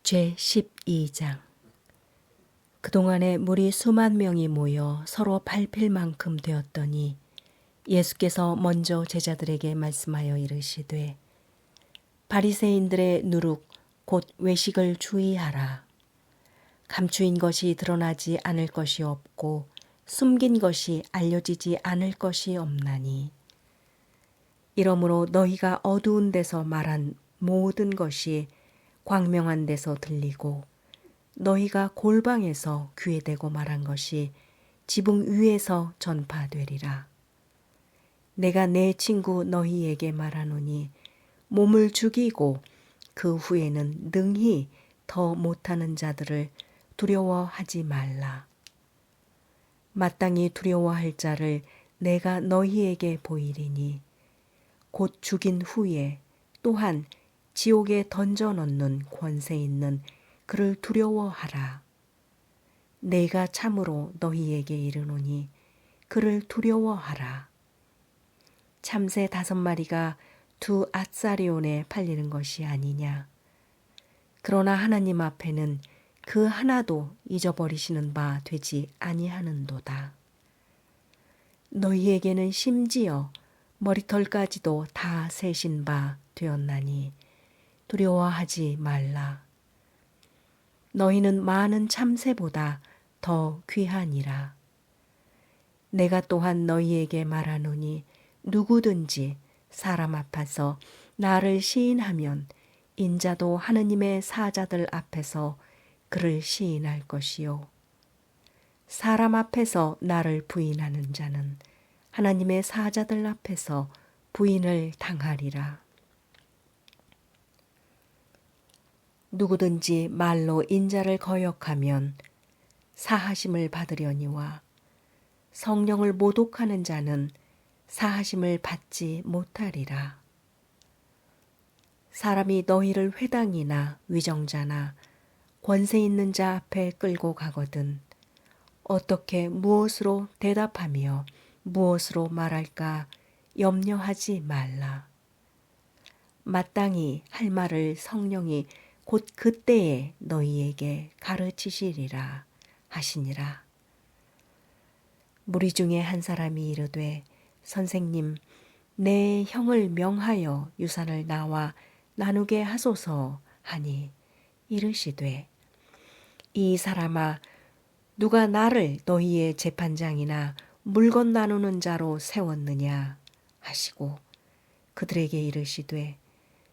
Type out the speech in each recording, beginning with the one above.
제12장. 그동안에 무리 수만 명이 모여 서로 밟힐 만큼 되었더니 예수께서 먼저 제자들에게 말씀하여 이르시되 바리새인들의 누룩 곧 외식을 주의하라. 감추인 것이 드러나지 않을 것이 없고 숨긴 것이 알려지지 않을 것이 없나니 이러므로 너희가 어두운 데서 말한 모든 것이 광명한 데서 들리고 너희가 골방에서 귀에 대고 말한 것이 지붕 위에서 전파되리라. 내가 내 친구 너희에게 말하노니 몸을 죽이고 그 후에는 능히 더 못하는 자들을 두려워하지 말라. 마땅히 두려워할 자를 내가 너희에게 보이리니 곧 죽인 후에 또한 지옥에 던져 넣는 권세 있는 그를 두려워하라. 내가 참으로 너희에게 이르노니 그를 두려워하라. 참새 5마리가 2 앗사리온에 팔리는 것이 아니냐. 그러나 하나님 앞에는 그 하나도 잊어버리시는 바 되지 아니하는도다. 너희에게는 심지어 머리털까지도 다 세신 바 되었나니 두려워하지 말라. 너희는 많은 참새보다 더 귀하니라. 내가 또한 너희에게 말하노니 누구든지 사람 앞에서 나를 시인하면 인자도 하느님의 사자들 앞에서 그를 시인할 것이요. 사람 앞에서 나를 부인하는 자는 하나님의 사자들 앞에서 부인을 당하리라. 누구든지 말로 인자를 거역하면 사하심을 받으려니와 성령을 모독하는 자는 사하심을 받지 못하리라. 사람이 너희를 회당이나 위정자나 권세 있는 자 앞에 끌고 가거든 어떻게 무엇으로 대답하며 무엇으로 말할까 염려하지 말라. 마땅히 할 말을 성령이 곧 그때에 너희에게 가르치시리라 하시니라. 무리 중에 한 사람이 이르되 선생님, 내 형을 명하여 유산을 나와 나누게 하소서 하니 이르시되 이 사람아, 누가 나를 너희의 재판장이나 물건 나누는 자로 세웠느냐 하시고 그들에게 이르시되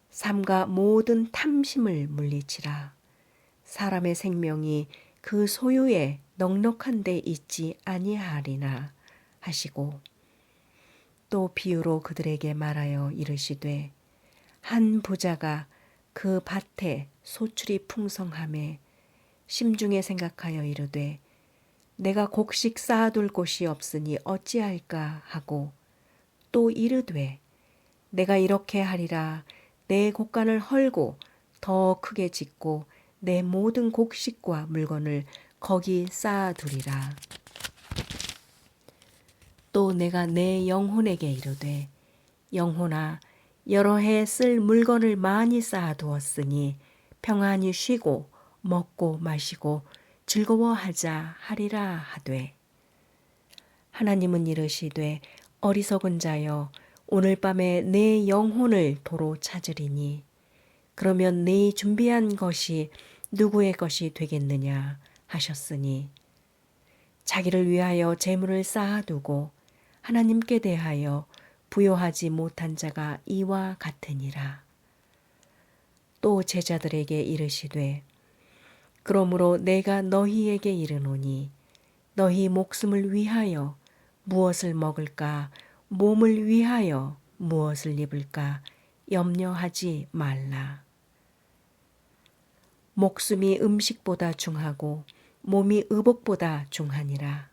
삼가 모든 탐심을 물리치라. 사람의 생명이 그 소유에 넉넉한 데 있지 아니하리나 하시고 또 비유로 그들에게 말하여 이르시되 한 부자가 그 밭에 소출이 풍성함에 심중에 생각하여 이르되 내가 곡식 쌓아둘 곳이 없으니 어찌할까 하고 또 이르되 내가 이렇게 하리라. 내 곡간을 헐고 더 크게 짓고 내 모든 곡식과 물건을 거기 쌓아두리라. 또 내가 내 영혼에게 이르되 영혼아, 여러 해 쓸 물건을 많이 쌓아두었으니 평안히 쉬고 먹고 마시고 즐거워하자 하리라 하되 하나님은 이르시되 어리석은 자여 오늘 밤에 내 영혼을 도로 찾으리니 그러면 네 준비한 것이 누구의 것이 되겠느냐 하셨으니 자기를 위하여 재물을 쌓아두고 하나님께 대하여 부요하지 못한 자가 이와 같으니라. 또 제자들에게 이르시되 그러므로 내가 너희에게 이르노니 너희 목숨을 위하여 무엇을 먹을까 몸을 위하여 무엇을 입을까 염려하지 말라. 목숨이 음식보다 중하고 몸이 의복보다 중하니라.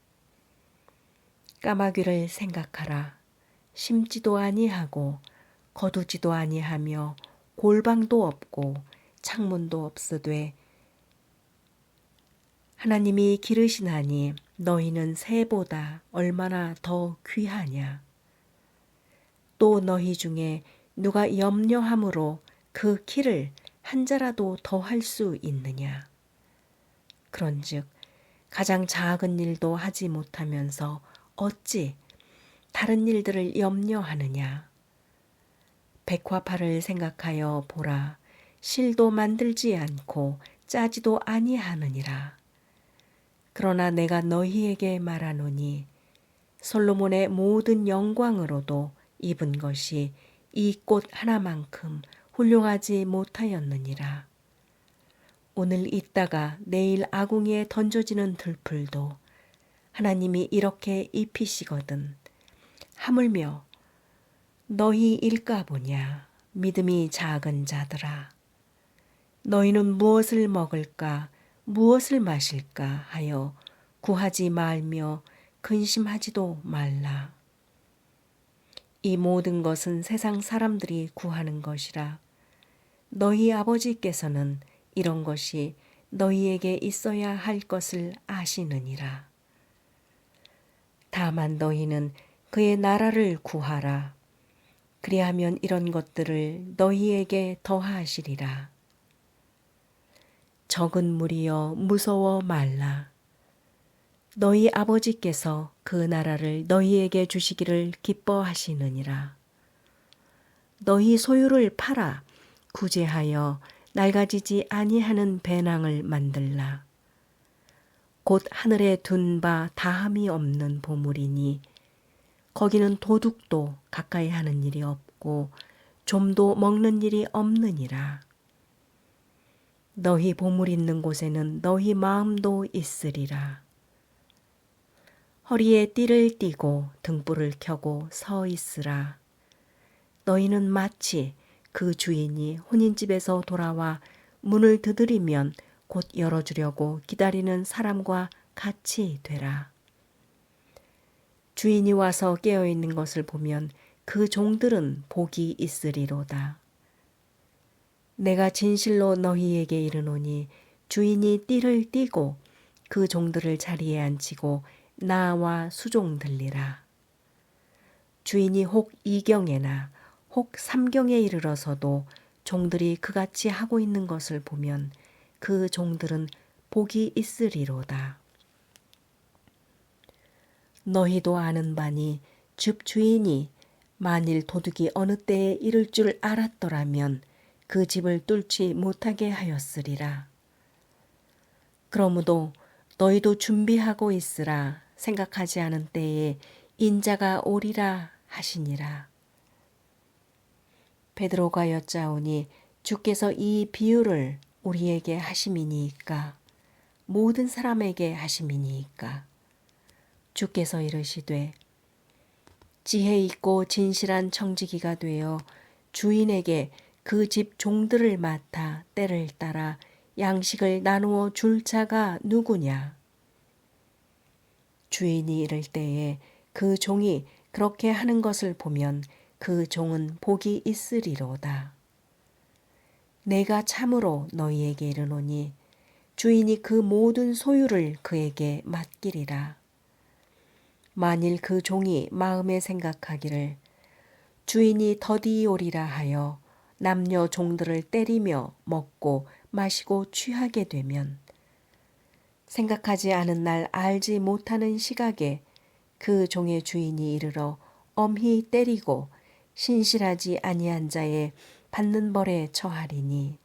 까마귀를 생각하라. 심지도 아니하고 거두지도 아니하며 골방도 없고 창문도 없으되 하나님이 기르시나니 너희는 새보다 얼마나 더 귀하냐. 또 너희 중에 누가 염려함으로 그 키를 한 자라도 더 할 수 있느냐? 그런즉 가장 작은 일도 하지 못하면서 어찌 다른 일들을 염려하느냐? 백화파를 생각하여 보라. 실도 만들지 않고 짜지도 아니하느니라. 그러나 내가 너희에게 말하노니 솔로몬의 모든 영광으로도 입은 것이 이 꽃 하나만큼 훌륭하지 못하였느니라. 오늘 있다가 내일 아궁이에 던져지는 들풀도 하나님이 이렇게 입히시거든. 하물며 너희 일까 보냐. 믿음이 작은 자들아. 너희는 무엇을 먹을까 무엇을 마실까 하여 구하지 말며 근심하지도 말라. 이 모든 것은 세상 사람들이 구하는 것이라. 너희 아버지께서는 이런 것이 너희에게 있어야 할 것을 아시느니라. 다만 너희는 그의 나라를 구하라. 그리하면 이런 것들을 너희에게 더하시리라. 적은 무리여 무서워 말라. 너희 아버지께서 그 나라를 너희에게 주시기를 기뻐하시느니라. 너희 소유를 팔아 구제하여 낡아지지 아니하는 배낭을 만들라. 곧 하늘에 둔 바 다함이 없는 보물이니 거기는 도둑도 가까이 하는 일이 없고 좀도 먹는 일이 없느니라. 너희 보물 있는 곳에는 너희 마음도 있으리라. 허리에 띠를 띠고 등불을 켜고 서 있으라. 너희는 마치 그 주인이 혼인집에서 돌아와 문을 두드리면 곧 열어주려고 기다리는 사람과 같이 되라. 주인이 와서 깨어있는 것을 보면 그 종들은 복이 있으리로다. 내가 진실로 너희에게 이르노니 주인이 띠를 띠고 그 종들을 자리에 앉히고 나와 수종 들리라. 주인이 혹 이경에나 혹 삼경에 이르러서도 종들이 그같이 하고 있는 것을 보면 그 종들은 복이 있으리로다. 너희도 아는 바니 집 주인이 만일 도둑이 어느 때에 이를 줄 알았더라면 그 집을 뚫지 못하게 하였으리라. 그러므로 너희도 준비하고 있으라. 생각하지 않은 때에 인자가 오리라 하시니라. 베드로가 여짜오니 주께서 이 비유를 우리에게 하심이니이까 모든 사람에게 하심이니이까. 주께서 이르시되 지혜 있고 진실한 청지기가 되어 주인에게 그 집 종들을 맡아 때를 따라 양식을 나누어 줄 자가 누구냐? 주인이 이를 때에 그 종이 그렇게 하는 것을 보면 그 종은 복이 있으리로다. 내가 참으로 너희에게 이르노니 주인이 그 모든 소유를 그에게 맡기리라. 만일 그 종이 마음에 생각하기를 주인이 더디 오리라 하여 남녀 종들을 때리며 먹고 마시고 취하게 되면 생각하지 않은 날 알지 못하는 시각에 그 종의 주인이 이르러 엄히 때리고 신실하지 아니한 자의 받는 벌에 처하리니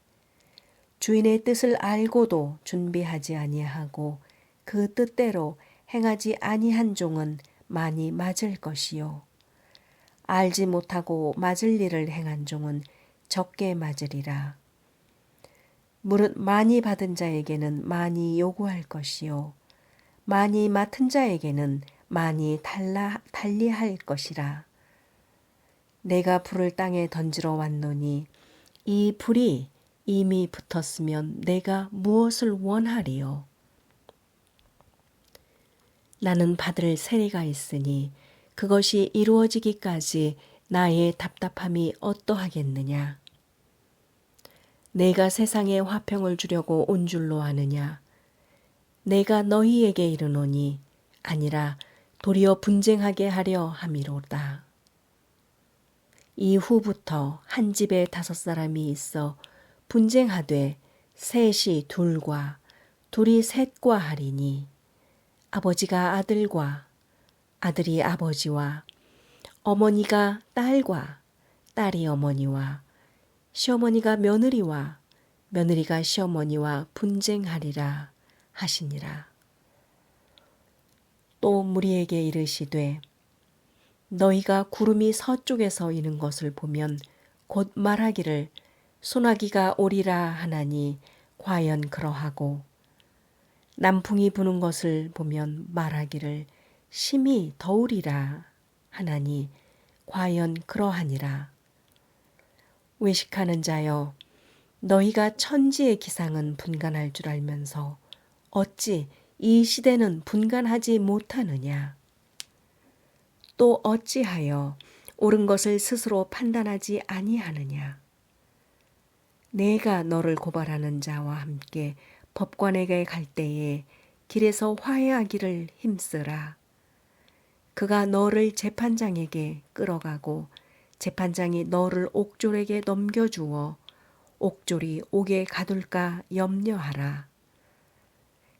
주인의 뜻을 알고도 준비하지 아니하고 그 뜻대로 행하지 아니한 종은 많이 맞을 것이요 알지 못하고 맞을 일을 행한 종은 적게 맞으리라. 무릇 많이 받은 자에게는 많이 요구할 것이요 많이 맡은 자에게는 많이 달리할 것이라. 내가 불을 땅에 던지러 왔노니 이 불이 이미 붙었으면 내가 무엇을 원하리요? 나는 받을 세례가 있으니 그것이 이루어지기까지 나의 답답함이 어떠하겠느냐? 내가 세상에 화평을 주려고 온 줄로 아느냐? 내가 너희에게 이르노니 아니라 도리어 분쟁하게 하려 함이로다. 이후부터 한 집에 5 사람이 있어 분쟁하되 셋이 둘과 둘이 셋과 하리니 아버지가 아들과 아들이 아버지와 어머니가 딸과 딸이 어머니와 시어머니가 며느리와 며느리가 시어머니와 분쟁하리라 하시니라. 또 무리에게 이르시되 너희가 구름이 서쪽에서 이는 것을 보면 곧 말하기를 소나기가 오리라 하나니 과연 그러하고 남풍이 부는 것을 보면 말하기를 심히 더우리라 하나니 과연 그러하니라. 외식하는 자여 너희가 천지의 기상은 분간할 줄 알면서 어찌 이 시대는 분간하지 못하느냐. 또 어찌하여 옳은 것을 스스로 판단하지 아니하느냐. 내가 너를 고발하는 자와 함께 법관에게 갈 때에 길에서 화해하기를 힘쓰라. 그가 너를 재판장에게 끌어가고 재판장이 너를 옥졸에게 넘겨주어 옥졸이 옥에 가둘까 염려하라.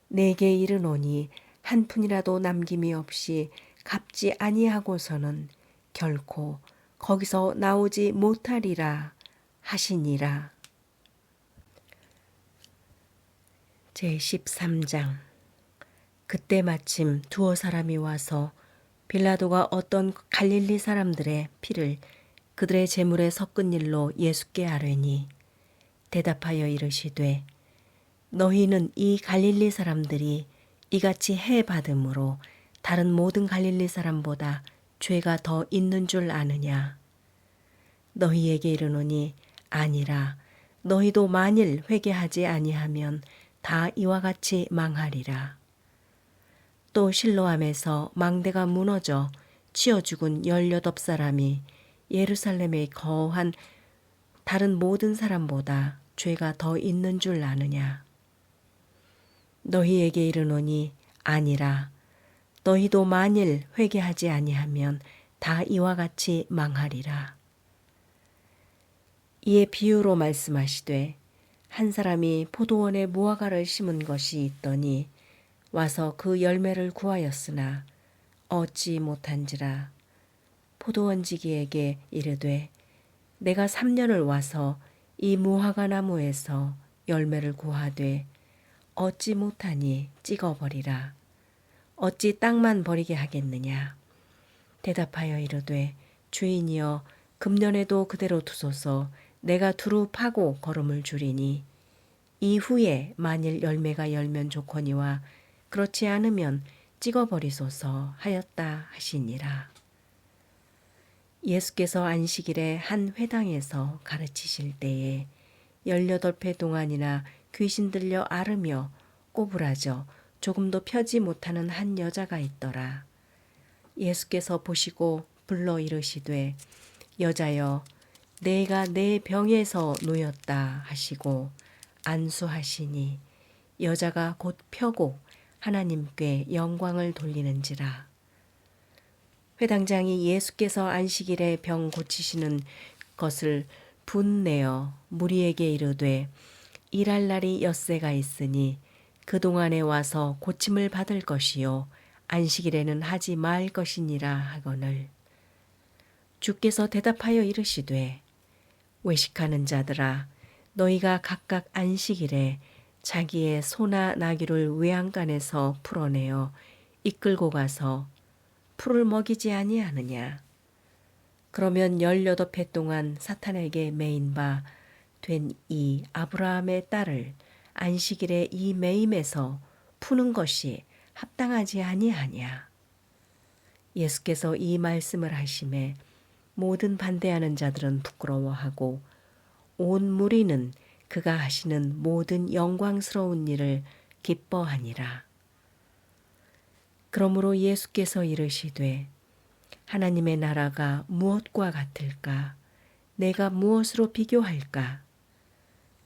내게 이르노니 한 푼이라도 남김이 없이 갚지 아니하고서는 결코 거기서 나오지 못하리라 하시니라. 제13장. 그때 마침 두어 사람이 와서 빌라도가 어떤 갈릴리 사람들의 피를 그들의 제물에 섞은 일로 예수께 아뢰니 대답하여 이르시되 너희는 이 갈릴리 사람들이 이같이 해 받음으로 다른 모든 갈릴리 사람보다 죄가 더 있는 줄 아느냐. 너희에게 이르노니 아니라. 너희도 만일 회개하지 아니하면 다 이와 같이 망하리라. 또 실로암에서 망대가 무너져 치어 죽은 18사람이 예루살렘에 거한 다른 모든 사람보다 죄가 더 있는 줄 아느냐. 너희에게 이르노니 아니라. 너희도 만일 회개하지 아니하면 다 이와 같이 망하리라. 이에 비유로 말씀하시되 한 사람이 포도원에 무화과를 심은 것이 있더니 와서 그 열매를 구하였으나 얻지 못한지라. 포도원지기에게 이르되 내가 3년을 와서 이 무화과 나무에서 열매를 구하되 얻지 못하니 찍어버리라. 어찌 땅만 버리게 하겠느냐. 대답하여 이르되 주인이여 금년에도 그대로 두소서. 내가 두루 파고 거름을 주리니 이후에 만일 열매가 열면 좋거니와 그렇지 않으면 찍어버리소서 하였다 하시니라. 예수께서 안식일에 한 회당에서 가르치실 때에 18회 동안이나 귀신 들려 앓으며 꼬부라져 조금도 펴지 못하는 한 여자가 있더라. 예수께서 보시고 불러 이르시되 여자여 내가 내 병에서 놓였다 하시고 안수하시니 여자가 곧 펴고 하나님께 영광을 돌리는지라. 회당장이 예수께서 안식일에 병 고치시는 것을 분내어 무리에게 이르되 일할 날이 엿새가 있으니 그동안에 와서 고침을 받을 것이요 안식일에는 하지 말 것이니라 하거늘. 주께서 대답하여 이르시되 외식하는 자들아 너희가 각각 안식일에 자기의 소나 나귀를 외양간에서 풀어내어 이끌고 가서 풀을 먹이지 아니하느냐. 그러면 18해 동안 사탄에게 매인 바 된 이 아브라함의 딸을 안식일에 이 매임에서 푸는 것이 합당하지 아니하냐. 예수께서 이 말씀을 하심에 모든 반대하는 자들은 부끄러워하고 온 무리는 그가 하시는 모든 영광스러운 일을 기뻐하니라. 그러므로 예수께서 이르시되 하나님의 나라가 무엇과 같을까? 내가 무엇으로 비교할까?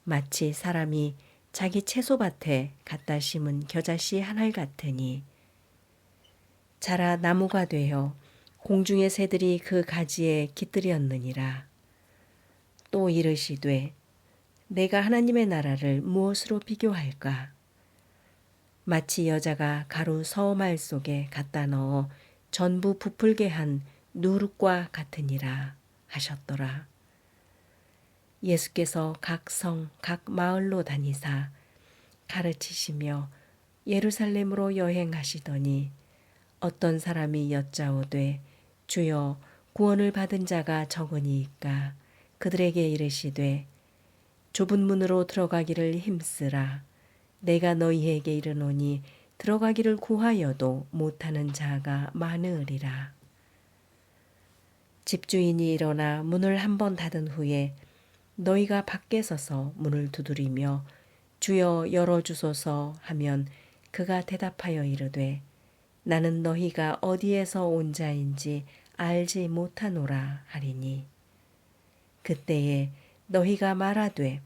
마치 사람이 자기 채소밭에 갖다 심은 겨자씨 한 알 같으니 자라 나무가 되어 공중의 새들이 그 가지에 깃들였느니라. 또 이르시되 내가 하나님의 나라를 무엇으로 비교할까? 마치 여자가 가루 서말 속에 갖다 넣어 전부 부풀게 한 누룩과 같으니라 하셨더라. 예수께서 각 성, 각 마을로 다니사 가르치시며 예루살렘으로 여행하시더니 어떤 사람이 여짜오되 주여 구원을 받은 자가 적으니이까 그들에게 이르시되 좁은 문으로 들어가기를 힘쓰라. 내가 너희에게 이르노니 들어가기를 구하여도 못하는 자가 많으리라. 집주인이 일어나 문을 한번 닫은 후에 너희가 밖에 서서 문을 두드리며 주여 열어주소서 하면 그가 대답하여 이르되 나는 너희가 어디에서 온 자인지 알지 못하노라 하리니 그때에 너희가 말하되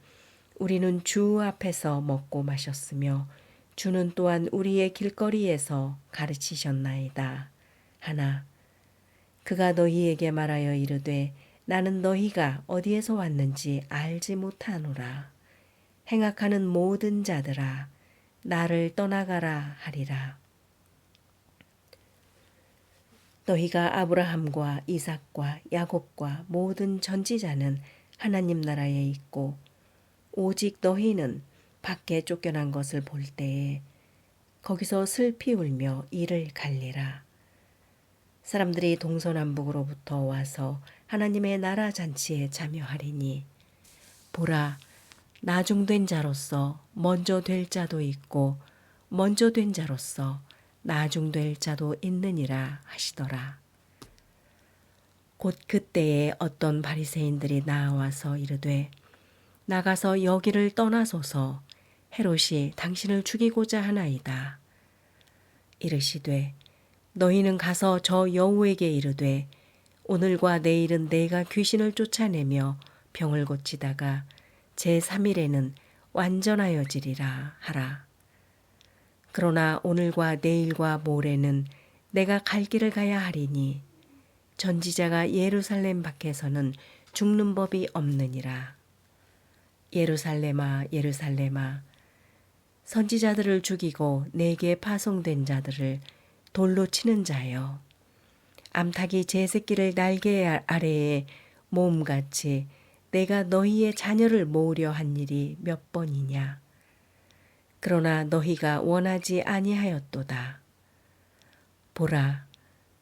우리는 주 앞에서 먹고 마셨으며 주는 또한 우리의 길거리에서 가르치셨나이다 하나 그가 너희에게 말하여 이르되 나는 너희가 어디에서 왔는지 알지 못하노라. 행악하는 모든 자들아 나를 떠나가라 하리라. 너희가 아브라함과 이삭과 야곱과 모든 전지자는 하나님 나라에 있고 오직 너희는 밖에 쫓겨난 것을 볼 때에 거기서 슬피 울며 이를 갈리라. 사람들이 동서남북으로부터 와서 하나님의 나라 잔치에 참여하리니 보라 나중된 자로서 먼저 될 자도 있고 먼저 된 자로서 나중될 자도 있느니라 하시더라. 곧 그때에 어떤 바리새인들이 나와서 이르되 나가서 여기를 떠나소서 헤롯이 당신을 죽이고자 하나이다. 이르시되 너희는 가서 저 여우에게 이르되 오늘과 내일은 내가 귀신을 쫓아내며 병을 고치다가 제3일에는 완전하여지리라 하라. 그러나 오늘과 내일과 모레는 내가 갈 길을 가야 하리니 전지자가 예루살렘 밖에서는 죽는 법이 없느니라. 예루살렘아 예루살렘아 선지자들을 죽이고 내게 파송된 자들을 돌로 치는 자여 암탉이 제 새끼를 날개 아래에 모음같이 내가 너희의 자녀를 모으려 한 일이 몇 번이냐. 그러나 너희가 원하지 아니하였도다. 보라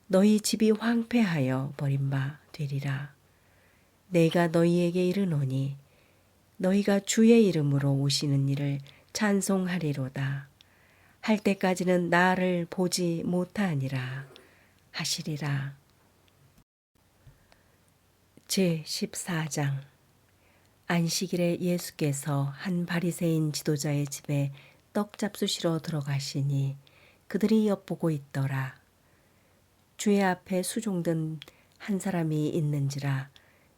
너희 집이 황폐하여 버림바 되리라. 내가 너희에게 이르노니 너희가 주의 이름으로 오시는 일을 찬송하리로다. 할 때까지는 나를 보지 못하니라 하시리라. 제14장 안식일에 예수께서 한 바리새인 지도자의 집에 떡 잡수시러 들어가시니 그들이 엿보고 있더라. 주의 앞에 수종든 한 사람이 있는지라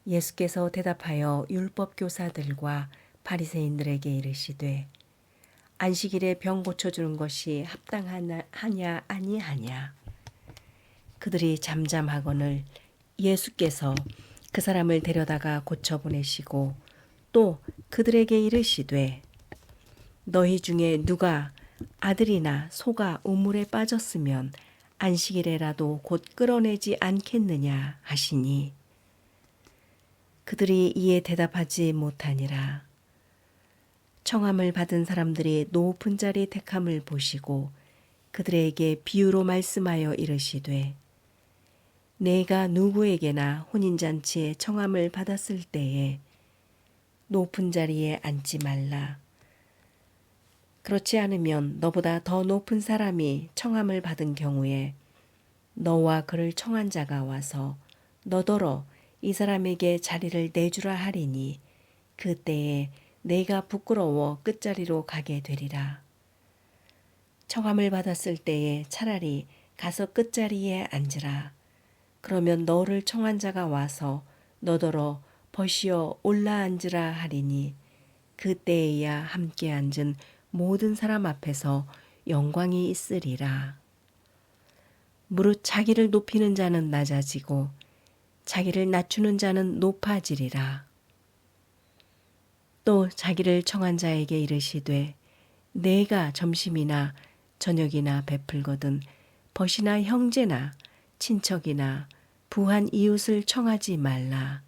예수께서 대답하여 율법 교사들과 바리새인들에게 이르시되 안식일에 병 고쳐주는 것이 합당하냐 아니하냐. 그들이 잠잠하거늘 예수께서 그 사람을 데려다가 고쳐보내시고 또 그들에게 이르시되 너희 중에 누가 아들이나 소가 우물에 빠졌으면 안식일에라도 곧 끌어내지 않겠느냐 하시니 그들이 이에 대답하지 못하니라. 청함을 받은 사람들이 높은 자리 택함을 보시고 그들에게 비유로 말씀하여 이르시되 내가 누구에게나 혼인잔치에 청함을 받았을 때에 높은 자리에 앉지 말라. 그렇지 않으면 너보다 더 높은 사람이 청함을 받은 경우에 너와 그를 청한 자가 와서 너더러 이 사람에게 자리를 내주라 하리니 그때에 내가 부끄러워 끝자리로 가게 되리라. 청함을 받았을 때에 차라리 가서 끝자리에 앉으라. 그러면 너를 청한 자가 와서 너더러 버시어 올라앉으라 하리니 그때에야 함께 앉은 모든 사람 앞에서 영광이 있으리라. 무릇 자기를 높이는 자는 낮아지고 자기를 낮추는 자는 높아지리라. 또 자기를 청한 자에게 이르시되 내가 점심이나 저녁이나 베풀거든 벗이나 형제나 친척이나 부한 이웃을 청하지 말라.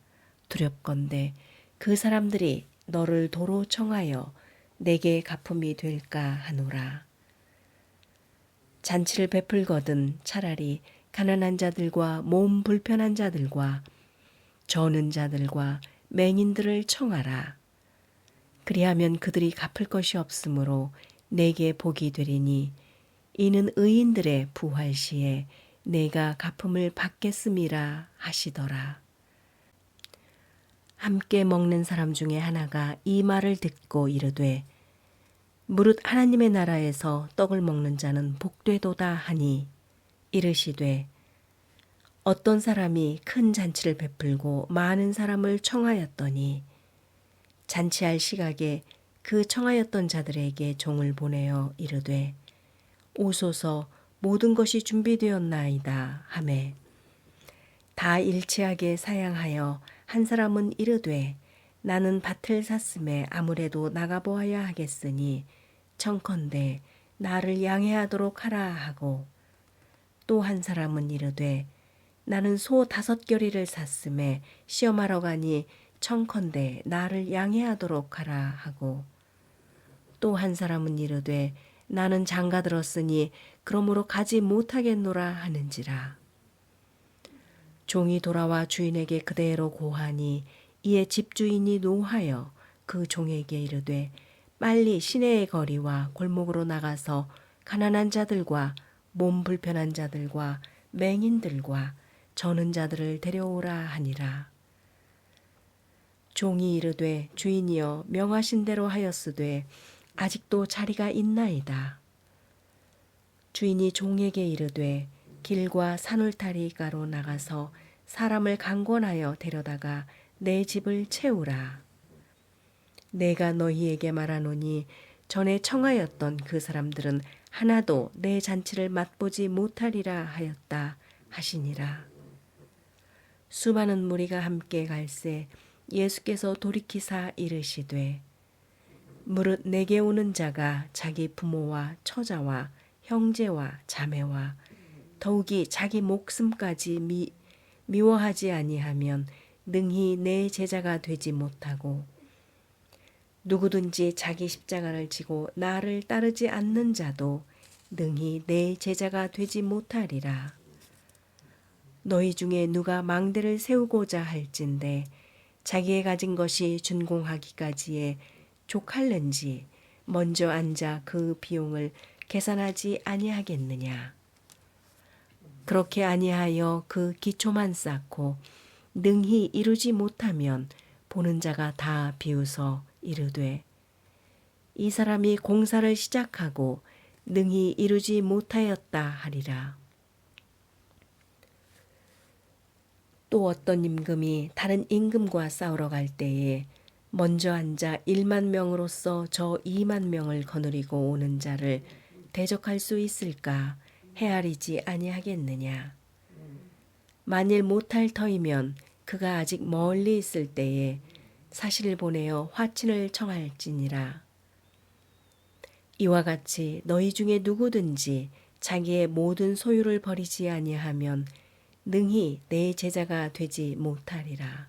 두렵건대 그 사람들이 너를 도로 청하여 내게 갚음이 될까 하노라. 잔치를 베풀거든 차라리 가난한 자들과 몸 불편한 자들과 저는 자들과 맹인들을 청하라. 그리하면 그들이 갚을 것이 없으므로 내게 복이 되리니 이는 의인들의 부활 시에 내가 갚음을 받겠음이라 하시더라. 함께 먹는 사람 중에 하나가 이 말을 듣고 이르되 무릇 하나님의 나라에서 떡을 먹는 자는 복되도다 하니 이르시되 어떤 사람이 큰 잔치를 베풀고 많은 사람을 청하였더니 잔치할 시각에 그 청하였던 자들에게 종을 보내어 이르되 오소서 모든 것이 준비되었나이다 하매 다 일치하게 사양하여 한 사람은 이르되 나는 밭을 샀음에 아무래도 나가보아야 하겠으니 청컨대 나를 양해하도록 하라 하고 또 한 사람은 이르되 나는 소 5겨리를 샀음에 시험하러 가니 청컨대 나를 양해하도록 하라 하고 또 한 사람은 이르되 나는 장가 들었으니 그러므로 가지 못하겠노라 하는지라. 종이 돌아와 주인에게 그대로 고하니 이에 집주인이 노하여 그 종에게 이르되 빨리 시내의 거리와 골목으로 나가서 가난한 자들과 몸 불편한 자들과 맹인들과 저는 자들을 데려오라 하니라. 종이 이르되 주인이여 명하신 대로 하였으되 아직도 자리가 있나이다. 주인이 종에게 이르되 길과 산울타리가로 나가서 사람을 강권하여 데려다가 내 집을 채우라. 내가 너희에게 말하노니 전에 청하였던 그 사람들은 하나도 내 잔치를 맛보지 못하리라 하였다 하시니라. 수많은 무리가 함께 갈새 예수께서 돌이키사 이르시되 무릇 내게 오는 자가 자기 부모와 처자와 형제와 자매와 더욱이 자기 목숨까지 미워하지 아니하면 능히 내 제자가 되지 못하고 누구든지 자기 십자가를 지고 나를 따르지 않는 자도 능히 내 제자가 되지 못하리라. 너희 중에 누가 망대를 세우고자 할진대 자기의 가진 것이 준공하기까지에 족할는지 먼저 앉아 그 비용을 계산하지 아니하겠느냐. 그렇게 아니하여 그 기초만 쌓고 능히 이루지 못하면 보는 자가 다 비웃어 이르되 이 사람이 공사를 시작하고 능히 이루지 못하였다 하리라. 또 어떤 임금이 다른 임금과 싸우러 갈 때에 먼저 앉아 1만 명으로서 저 2만 명을 거느리고 오는 자를 대적할 수 있을까 헤아리지 아니하겠느냐. 만일 못할 터이면 그가 아직 멀리 있을 때에 사실을 보내어 화친을 청할지니라. 이와 같이 너희 중에 누구든지 자기의 모든 소유를 버리지 아니하면 능히 내 제자가 되지 못하리라.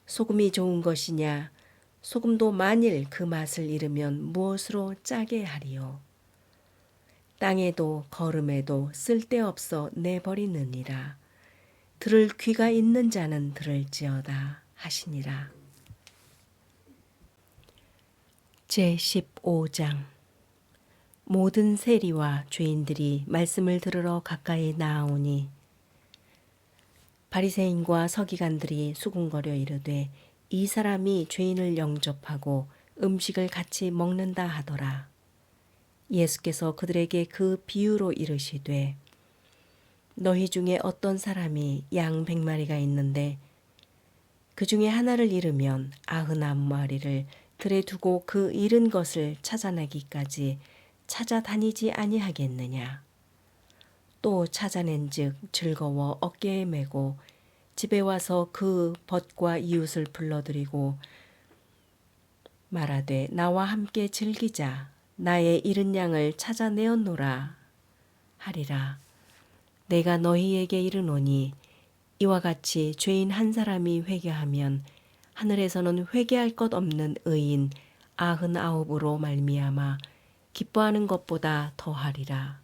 소금이 좋은 것이냐? 소금도 만일 그 맛을 잃으면 무엇으로 짜게 하리요? 땅에도 거름에도 쓸데없어 내버리느니라. 들을 귀가 있는 자는 들을지어다 하시니라. 제15장. 모든 세리와 죄인들이 말씀을 들으러 가까이 나아오니 바리새인과 서기관들이 수군거려 이르되 이 사람이 죄인을 영접하고 음식을 같이 먹는다 하더라. 예수께서 그들에게 그 비유로 이르시되 너희 중에 어떤 사람이 양 100마리가 있는데 그 중에 하나를 잃으면 99마리를 들에 두고 그 잃은 것을 찾아내기까지 찾아다니지 아니하겠느냐. 또 찾아낸즉 즐거워 어깨에 메고 집에 와서 그 벗과 이웃을 불러들이고 말하되 나와 함께 즐기자. 나의 잃은 양을 찾아내었노라 하리라. 내가 너희에게 이르노니 이와 같이 죄인 한 사람이 회개하면 하늘에서는 회개할 것 없는 의인 99으로 말미암아 기뻐하는 것보다 더하리라.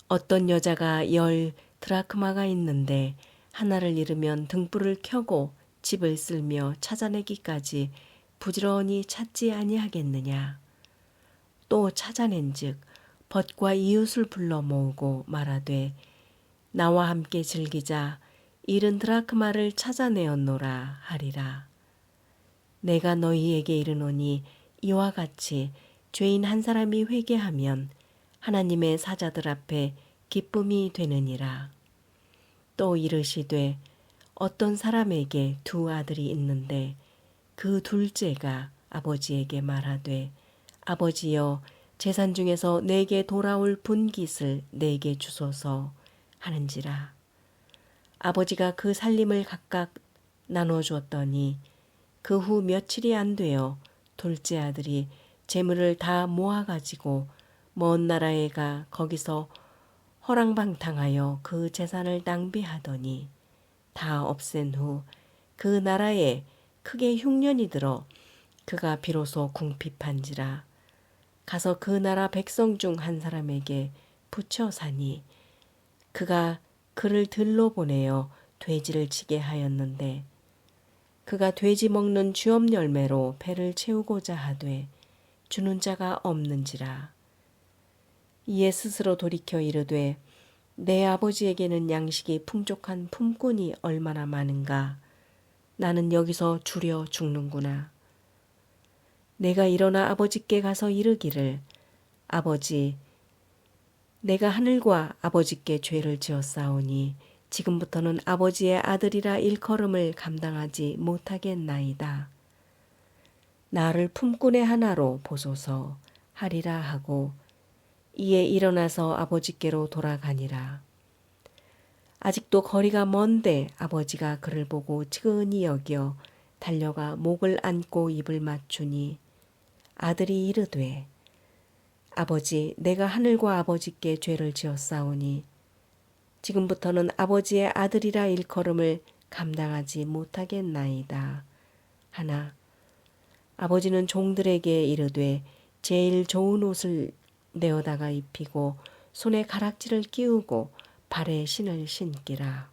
어떤 여자가 10 드라크마가 있는데 하나를 잃으면 등불을 켜고 집을 쓸며 찾아내기까지 부지런히 찾지 아니하겠느냐. 또 찾아낸즉 벗과 이웃을 불러 모으고 말하되 나와 함께 즐기자. 70 드라크마를 찾아내었노라 하리라. 내가 너희에게 이르노니 이와 같이 죄인 한 사람이 회개하면 하나님의 사자들 앞에 기쁨이 되느니라. 또 이르시되 어떤 사람에게 2 아들이 있는데 그 둘째가 아버지에게 말하되 아버지여 재산 중에서 내게 돌아올 분깃을 내게 주소서 하는지라. 아버지가 그 살림을 각각 나눠주었더니 그 후 며칠이 안 되어 둘째 아들이 재물을 다 모아가지고 먼 나라에 가 거기서 허랑방탕하여 그 재산을 낭비하더니 다 없앤 후 그 나라에 크게 흉년이 들어 그가 비로소 궁핍한지라. 가서 그 나라 백성 중 한 사람에게 붙여 사니 그가 그를 들로 보내어 돼지를 치게 하였는데 그가 돼지 먹는 쥐업 열매로 배를 채우고자 하되 주는 자가 없는지라. 이에 스스로 돌이켜 이르되 내 아버지에게는 양식이 풍족한 품꾼이 얼마나 많은가. 나는 여기서 주려 죽는구나. 내가 일어나 아버지께 가서 이르기를 아버지 내가 하늘과 아버지께 죄를 지었사오니 지금부터는 아버지의 아들이라 일컬음을 감당하지 못하겠나이다. 나를 품꾼의 하나로 보소서 하리라 하고 이에 일어나서 아버지께로 돌아가니라. 아직도 거리가 먼데 아버지가 그를 보고 측은히 여겨 달려가 목을 안고 입을 맞추니 아들이 이르되 아버지 내가 하늘과 아버지께 죄를 지었사오니 지금부터는 아버지의 아들이라 일컬음을 감당하지 못하겠나이다 하나 아버지는 종들에게 이르되 제일 좋은 옷을 내어다가 입히고 손에 가락지를 끼우고 발에 신을 신기라.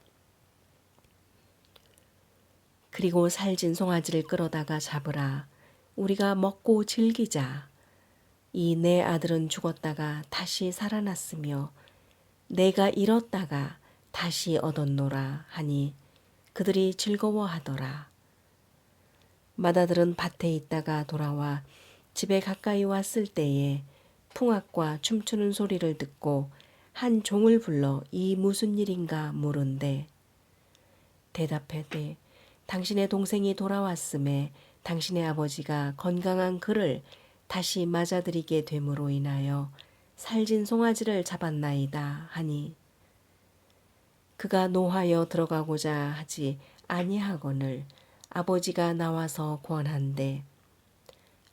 그리고 살진 송아지를 끌어다가 잡으라. 우리가 먹고 즐기자. 이 내 아들은 죽었다가 다시 살아났으며 내가 잃었다가 다시 얻었노라 하니 그들이 즐거워하더라. 맏아들은 밭에 있다가 돌아와 집에 가까이 왔을 때에 풍악과 춤추는 소리를 듣고 한 종을 불러 이 무슨 일인가 물은데 대답하되 당신의 동생이 돌아왔음에 당신의 아버지가 건강한 그를 다시 맞아들이게 됨으로 인하여 살진 송아지를 잡았나이다 하니 그가 노하여 들어가고자 하지 아니하거늘 아버지가 나와서 권한대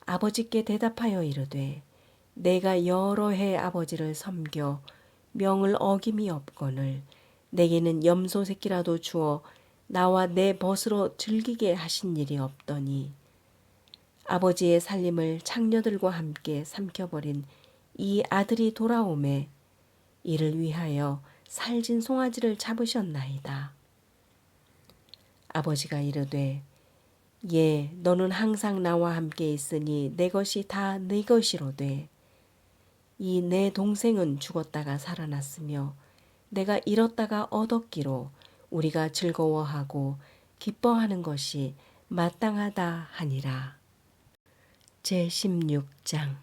아버지께 대답하여 이르되 내가 여러 해 아버지를 섬겨 명을 어김이 없거늘 내게는 염소 새끼라도 주어 나와 내 벗으로 즐기게 하신 일이 없더니 아버지의 살림을 창녀들과 함께 삼켜버린 이 아들이 돌아오매 이를 위하여 살진 송아지를 잡으셨나이다. 아버지가 이르되 예 너는 항상 나와 함께 있으니 내 것이 다 네 것이로되 이 내 동생은 죽었다가 살아났으며 내가 잃었다가 얻었기로 우리가 즐거워하고 기뻐하는 것이 마땅하다 하니라. 제16장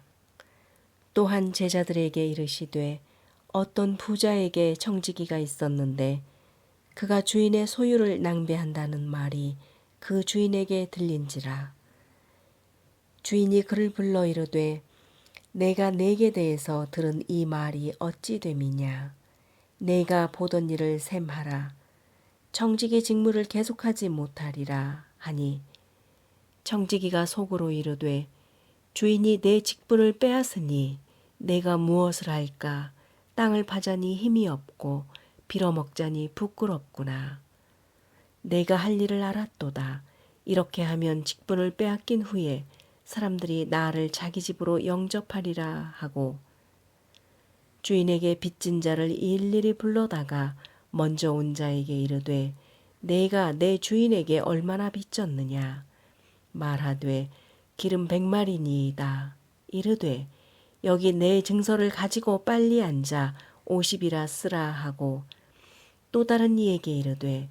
또한 제자들에게 이르시되 어떤 부자에게 청지기가 있었는데 그가 주인의 소유를 낭비한다는 말이 그 주인에게 들린지라. 주인이 그를 불러 이르되 내가 네게 대해서 들은 이 말이 어찌 됨이냐. 내가 보던 일을 셈하라. 청지기 직무를 계속하지 못하리라 하니 청지기가 속으로 이르되 주인이 내 직분을 빼앗으니 내가 무엇을 할까? 땅을 파자니 힘이 없고 빌어먹자니 부끄럽구나. 내가 할 일을 알았도다. 이렇게 하면 직분을 빼앗긴 후에 사람들이 나를 자기 집으로 영접하리라 하고 주인에게 빚진 자를 일일이 불러다가 먼저 온 자에게 이르되 내가 내 주인에게 얼마나 빚졌느냐 말하되 기름 100마리니이다. 이르되 여기 내 증서를 가지고 빨리 앉아 50이라 쓰라 하고 또 다른 이에게 이르되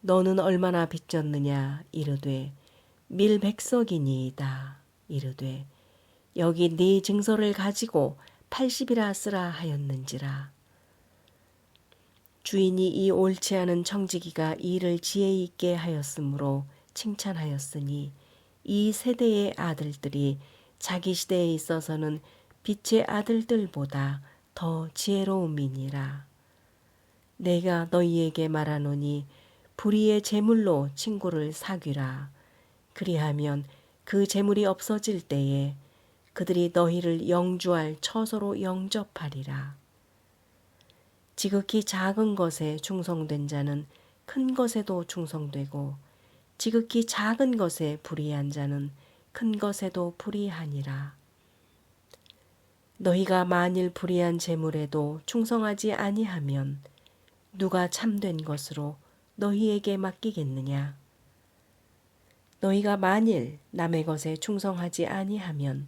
너는 얼마나 빚졌느냐 이르되 밀 100석이니이다. 이르되 여기 네 증서를 가지고 80이라 쓰라 하였는지라. 주인이 이 옳지 않은 청지기가 일을 지혜 있게 하였으므로 칭찬하였으니 이 세대의 아들들이 자기 시대에 있어서는 빛의 아들들보다 더 지혜로움이니라. 내가 너희에게 말하노니 불의의 재물로 친구를 사귀라. 그리하면 그 재물이 없어질 때에 그들이 너희를 영주할 처소로 영접하리라. 지극히 작은 것에 충성된 자는 큰 것에도 충성되고 지극히 작은 것에 불의한 자는 큰 것에도 불의하니라. 너희가 만일 불의한 재물에도 충성하지 아니하면 누가 참된 것으로 너희에게 맡기겠느냐? 너희가 만일 남의 것에 충성하지 아니하면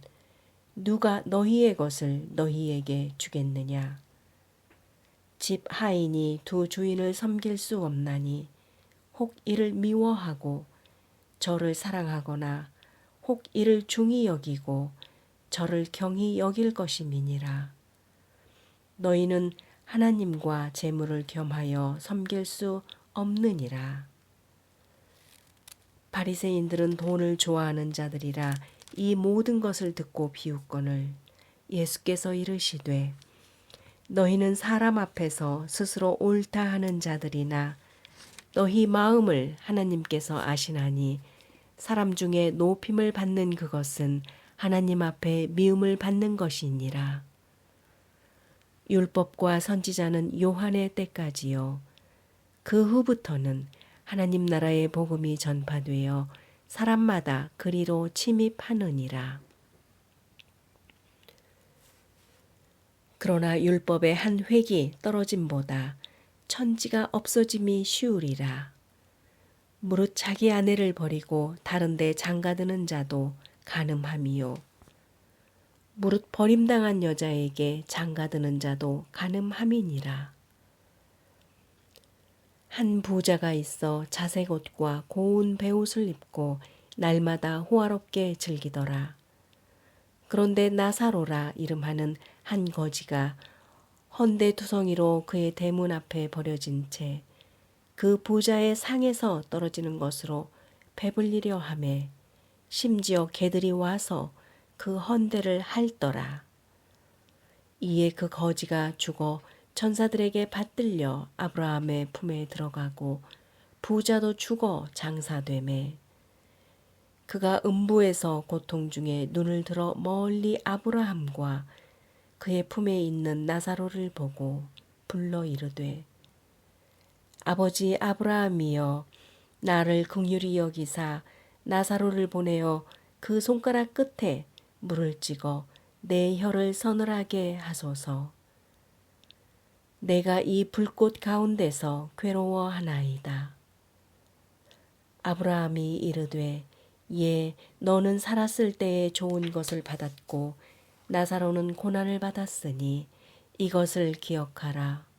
누가 너희의 것을 너희에게 주겠느냐? 집 하인이 두 주인을 섬길 수 없나니 혹 이를 미워하고 저를 사랑하거나 혹 이를 중히 여기고 저를 경히 여길 것임이니라. 너희는 하나님과 재물을 겸하여 섬길 수 없느니라. 바리새인들은 돈을 좋아하는 자들이라 이 모든 것을 듣고 비웃거늘 예수께서 이르시되 너희는 사람 앞에서 스스로 옳다 하는 자들이나 너희 마음을 하나님께서 아시나니 사람 중에 높임을 받는 그것은 하나님 앞에 미움을 받는 것이니라. 율법과 선지자는 요한의 때까지요. 그 후부터는 하나님 나라의 복음이 전파되어 사람마다 그리로 침입하느니라. 그러나 율법의 한 획이 떨어짐보다 천지가 없어짐이 쉬우리라. 무릇 자기 아내를 버리고 다른 데 장가드는 자도 간음함이요. 무릇 버림당한 여자에게 장가드는 자도 간음함이니라. 한 부자가 있어 자색 옷과 고운 베옷을 입고 날마다 호화롭게 즐기더라. 그런데 나사로라 이름하는 한 거지가 헌데투성이로 그의 대문 앞에 버려진 채 그 부자의 상에서 떨어지는 것으로 배불리려 하매 심지어 개들이 와서 그 헌대를 핥더라. 이에 그 거지가 죽어 천사들에게 받들려 아브라함의 품에 들어가고 부자도 죽어 장사되매 그가 음부에서 고통 중에 눈을 들어 멀리 아브라함과 그의 품에 있는 나사로를 보고 불러 이르되 아버지 아브라함이여 나를 긍휼히 여기사 나사로를 보내어 그 손가락 끝에 물을 찍어 내 혀를 서늘하게 하소서. 내가 이 불꽃 가운데서 괴로워하나이다. 아브라함이 이르되 예 너는 살았을 때에 좋은 것을 받았고 나사로는 고난을 받았으니 이것을 기억하라.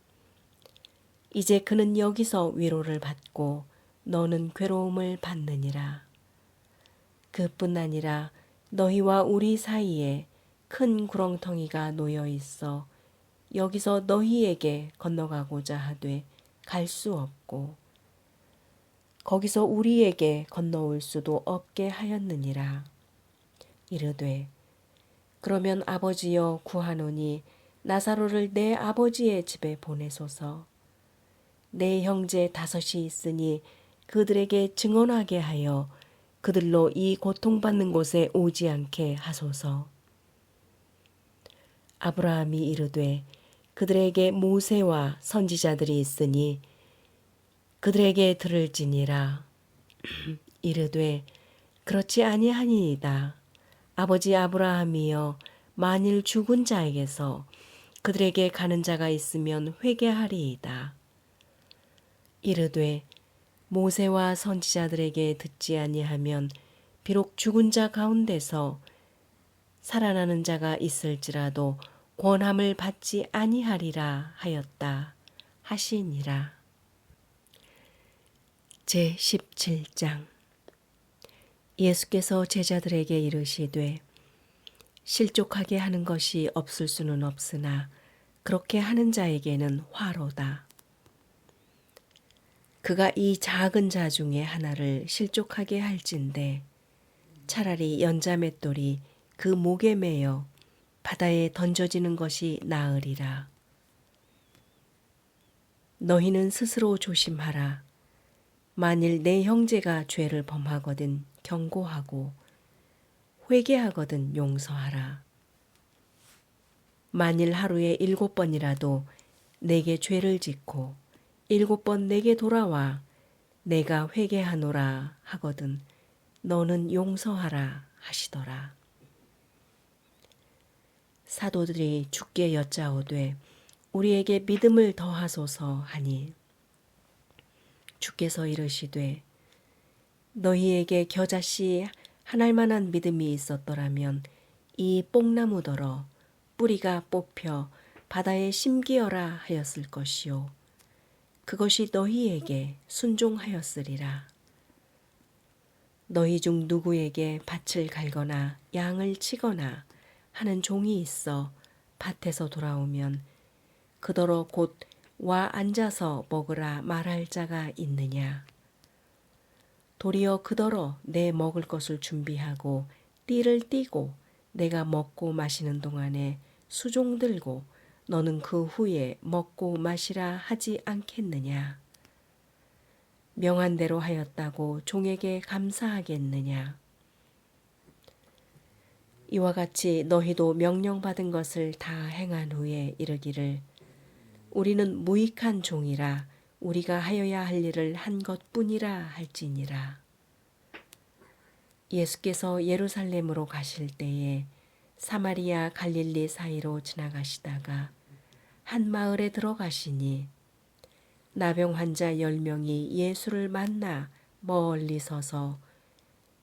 이제 그는 여기서 위로를 받고 너는 괴로움을 받느니라. 그뿐 아니라 너희와 우리 사이에 큰 구렁텅이가 놓여 있어 여기서 너희에게 건너가고자 하되 갈 수 없고 거기서 우리에게 건너올 수도 없게 하였느니라. 이르되 그러면 아버지여 구하노니 나사로를 내 아버지의 집에 보내소서. 내 형제 5이 있으니 그들에게 증언하게 하여 그들로 이 고통받는 곳에 오지 않게 하소서. 아브라함이 이르되 그들에게 모세와 선지자들이 있으니 그들에게 들을지니라. 이르되 그렇지 아니하니이다. 아버지 아브라함이여, 만일 죽은 자에게서 그들에게 가는 자가 있으면 회개하리이다. 이르되 모세와 선지자들에게 듣지 아니하면 비록 죽은 자 가운데서 살아나는 자가 있을지라도 권함을 받지 아니하리라 하였다 하시니라. 제17장. 예수께서 제자들에게 이르시되 실족하게 하는 것이 없을 수는 없으나 그렇게 하는 자에게는 화로다. 그가 이 작은 자 중에 하나를 실족하게 할진대 차라리 연자맷돌이 그 목에 매여 바다에 던져지는 것이 나으리라. 너희는 스스로 조심하라. 만일 내 형제가 죄를 범하거든 경고하고 회개하거든 용서하라. 만일 하루에 7번이라도 내게 죄를 짓고 7번 내게 돌아와 내가 회개하노라 하거든 너는 용서하라 하시더라. 사도들이 주께 여짜오되 우리에게 믿음을 더하소서 하니 주께서 이르시되 너희에게 겨자씨 한 알만한 믿음이 있었더라면 이 뽕나무더러 뿌리가 뽑혀 바다에 심기어라 하였을 것이요 그것이 너희에게 순종하였으리라. 너희 중 누구에게 밭을 갈거나 양을 치거나 하는 종이 있어 밭에서 돌아오면 그더러 곧 와 앉아서 먹으라 말할 자가 있느냐. 도리어 그더러 내 먹을 것을 준비하고 띠를 띠고 내가 먹고 마시는 동안에 수종 들고 너는 그 후에 먹고 마시라 하지 않겠느냐. 명한 대로 하였다고 종에게 감사하겠느냐. 이와 같이 너희도 명령받은 것을 다 행한 후에 이르기를 우리는 무익한 종이라 우리가 하여야 할 일을 한 것뿐이라 할지니라. 예수께서 예루살렘으로 가실 때에 사마리아 갈릴리 사이로 지나가시다가 한 마을에 들어가시니 나병 환자 10명이 예수를 만나 멀리 서서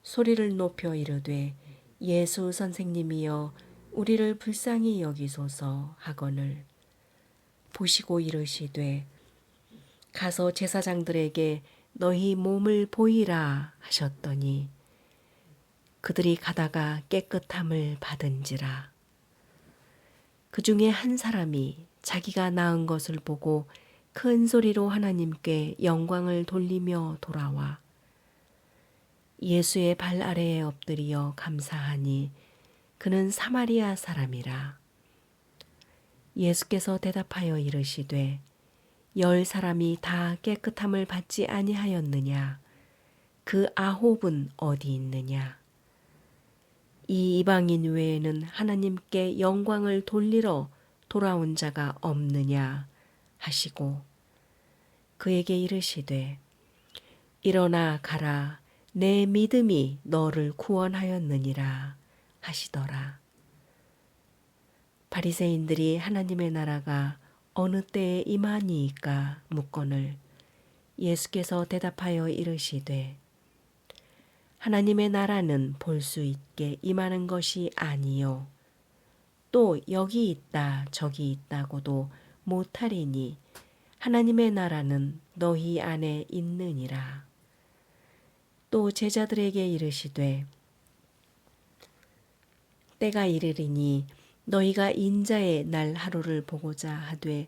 소리를 높여 이르되 예수 선생님이여 우리를 불쌍히 여기소서 하거늘 보시고 이르시되 가서 제사장들에게 너희 몸을 보이라 하셨더니 그들이 가다가 깨끗함을 받은지라. 그 중에 한 사람이 자기가 나은 것을 보고 큰 소리로 하나님께 영광을 돌리며 돌아와 예수의 발 아래에 엎드리어 감사하니 그는 사마리아 사람이라. 예수께서 대답하여 이르시되 10사람이 다 깨끗함을 받지 아니하였느냐. 그 9은 어디 있느냐. 이 이방인 외에는 하나님께 영광을 돌리러 돌아온 자가 없느냐 하시고 그에게 이르시되 일어나 가라 내 믿음이 너를 구원하였느니라 하시더라. 바리새인들이 하나님의 나라가 어느 때에 임하니이까 묻거늘 예수께서 대답하여 이르시되 하나님의 나라는 볼 수 있게 임하는 것이 아니요 또 여기 있다 저기 있다고도 못하리니 하나님의 나라는 너희 안에 있느니라. 또 제자들에게 이르시되 때가 이르리니 너희가 인자의 날 하루를 보고자 하되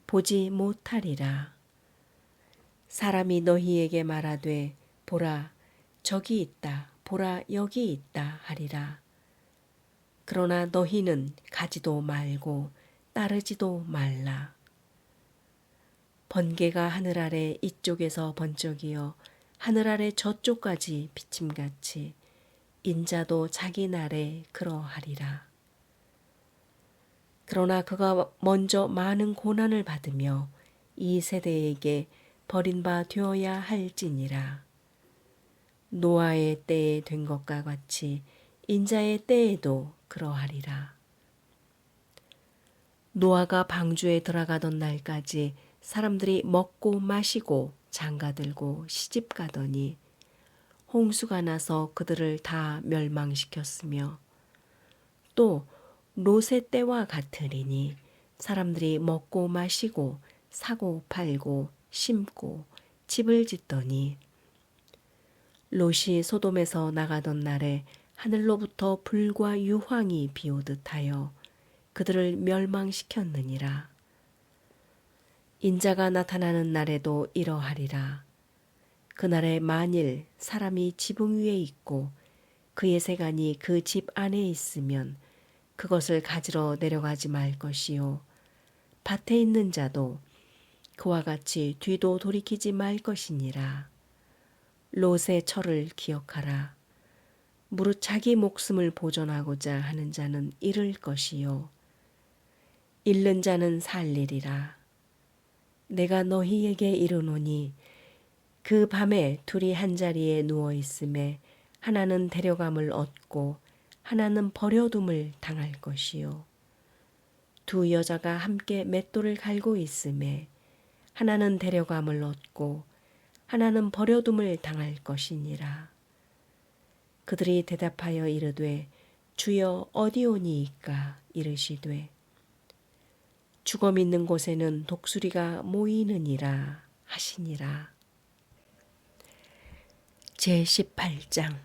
보지 못하리라. 사람이 너희에게 말하되 보라 저기 있다 보라 여기 있다 하리라. 그러나 너희는 가지도 말고 따르지도 말라. 번개가 하늘 아래 이쪽에서 번쩍이어 하늘 아래 저쪽까지 비침같이 인자도 자기 날에 그러하리라. 그러나 그가 먼저 많은 고난을 받으며 이 세대에게 버린 바 되어야 할지니라. 노아의 때에 된 것과 같이 인자의 때에도 그러하리라. 노아가 방주에 들어가던 날까지 사람들이 먹고 마시고 장가들고 시집가더니 홍수가 나서 그들을 다 멸망시켰으며 또 롯의 때와 같으리니 사람들이 먹고 마시고 사고 팔고 심고 집을 짓더니 롯이 소돔에서 나가던 날에 하늘로부터 불과 유황이 비오듯 하여 그들을 멸망시켰느니라. 인자가 나타나는 날에도 이러하리라. 그날에 만일 사람이 지붕 위에 있고 그의 세간이 그 집 안에 있으면 그것을 가지러 내려가지 말 것이요 밭에 있는 자도 그와 같이 뒤도 돌이키지 말 것이니라. 롯의 철을 기억하라. 무릇 자기 목숨을 보존하고자 하는 자는 잃을 것이요 잃는 자는 살리리라. 내가 너희에게 이르노니 그 밤에 둘이 한자리에 누워 있음에 하나는 데려감을 얻고 하나는 버려둠을 당할 것이요 두 여자가 함께 맷돌을 갈고 있음에 하나는 데려감을 얻고 하나는 버려둠을 당할 것이니라. 그들이 대답하여 이르되 주여 어디오니이까 이르시되 죽어 있는 곳에는 독수리가 모이느니라 하시니라. 제18장.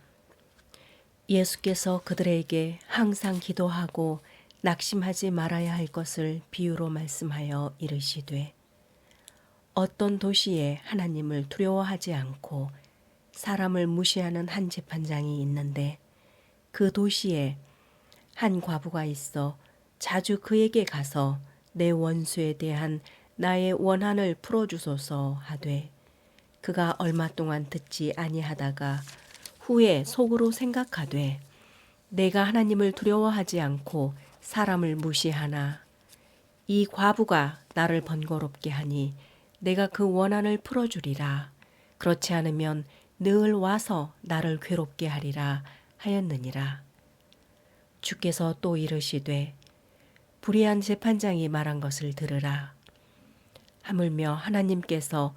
예수께서 그들에게 항상 기도하고 낙심하지 말아야 할 것을 비유로 말씀하여 이르시되 어떤 도시에 하나님을 두려워하지 않고 사람을 무시하는 한 재판장이 있는데 그 도시에 한 과부가 있어 자주 그에게 가서 내 원수에 대한 나의 원한을 풀어주소서 하되 그가 얼마 동안 듣지 아니하다가 후에 속으로 생각하되 내가 하나님을 두려워하지 않고 사람을 무시하나 이 과부가 나를 번거롭게 하니 내가 그 원한을 풀어주리라. 그렇지 않으면 늘 와서 나를 괴롭게 하리라 하였느니라. 주께서 또 이르시되 불의한 재판장이 말한 것을 들으라. 하물며 하나님께서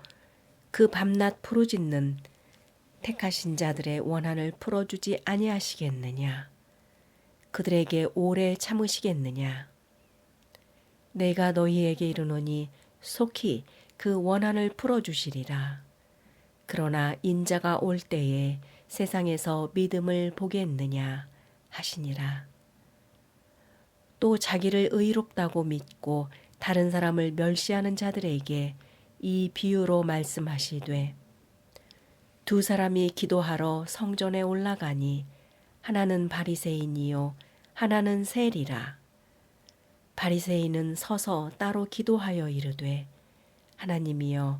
그 밤낮 부르짖는 택하신 자들의 원한을 풀어주지 아니하시겠느냐. 그들에게 오래 참으시겠느냐. 내가 너희에게 이르노니 속히 그 원한을 풀어주시리라. 그러나 인자가 올 때에 세상에서 믿음을 보겠느냐 하시니라. 또 자기를 의롭다고 믿고 다른 사람을 멸시하는 자들에게 이 비유로 말씀하시되 두 사람이 기도하러 성전에 올라가니 하나는 바리새인이요 하나는 세리라. 바리새인은 서서 따로 기도하여 이르되 하나님이여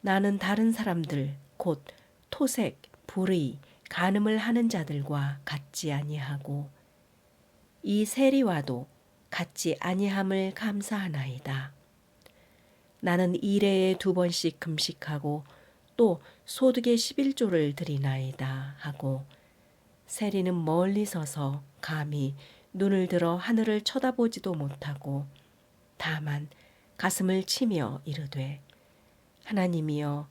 나는 다른 사람들 곧 토색, 불의, 간음을 하는 자들과 같지 아니하고 이 세리와도 같지 아니함을 감사하나이다. 나는 일해에 2번씩 금식하고 또 소득의 11조를 드리나이다 하고 세리는 멀리 서서 감히 눈을 들어 하늘을 쳐다보지도 못하고 다만 가슴을 치며 이르되 하나님이여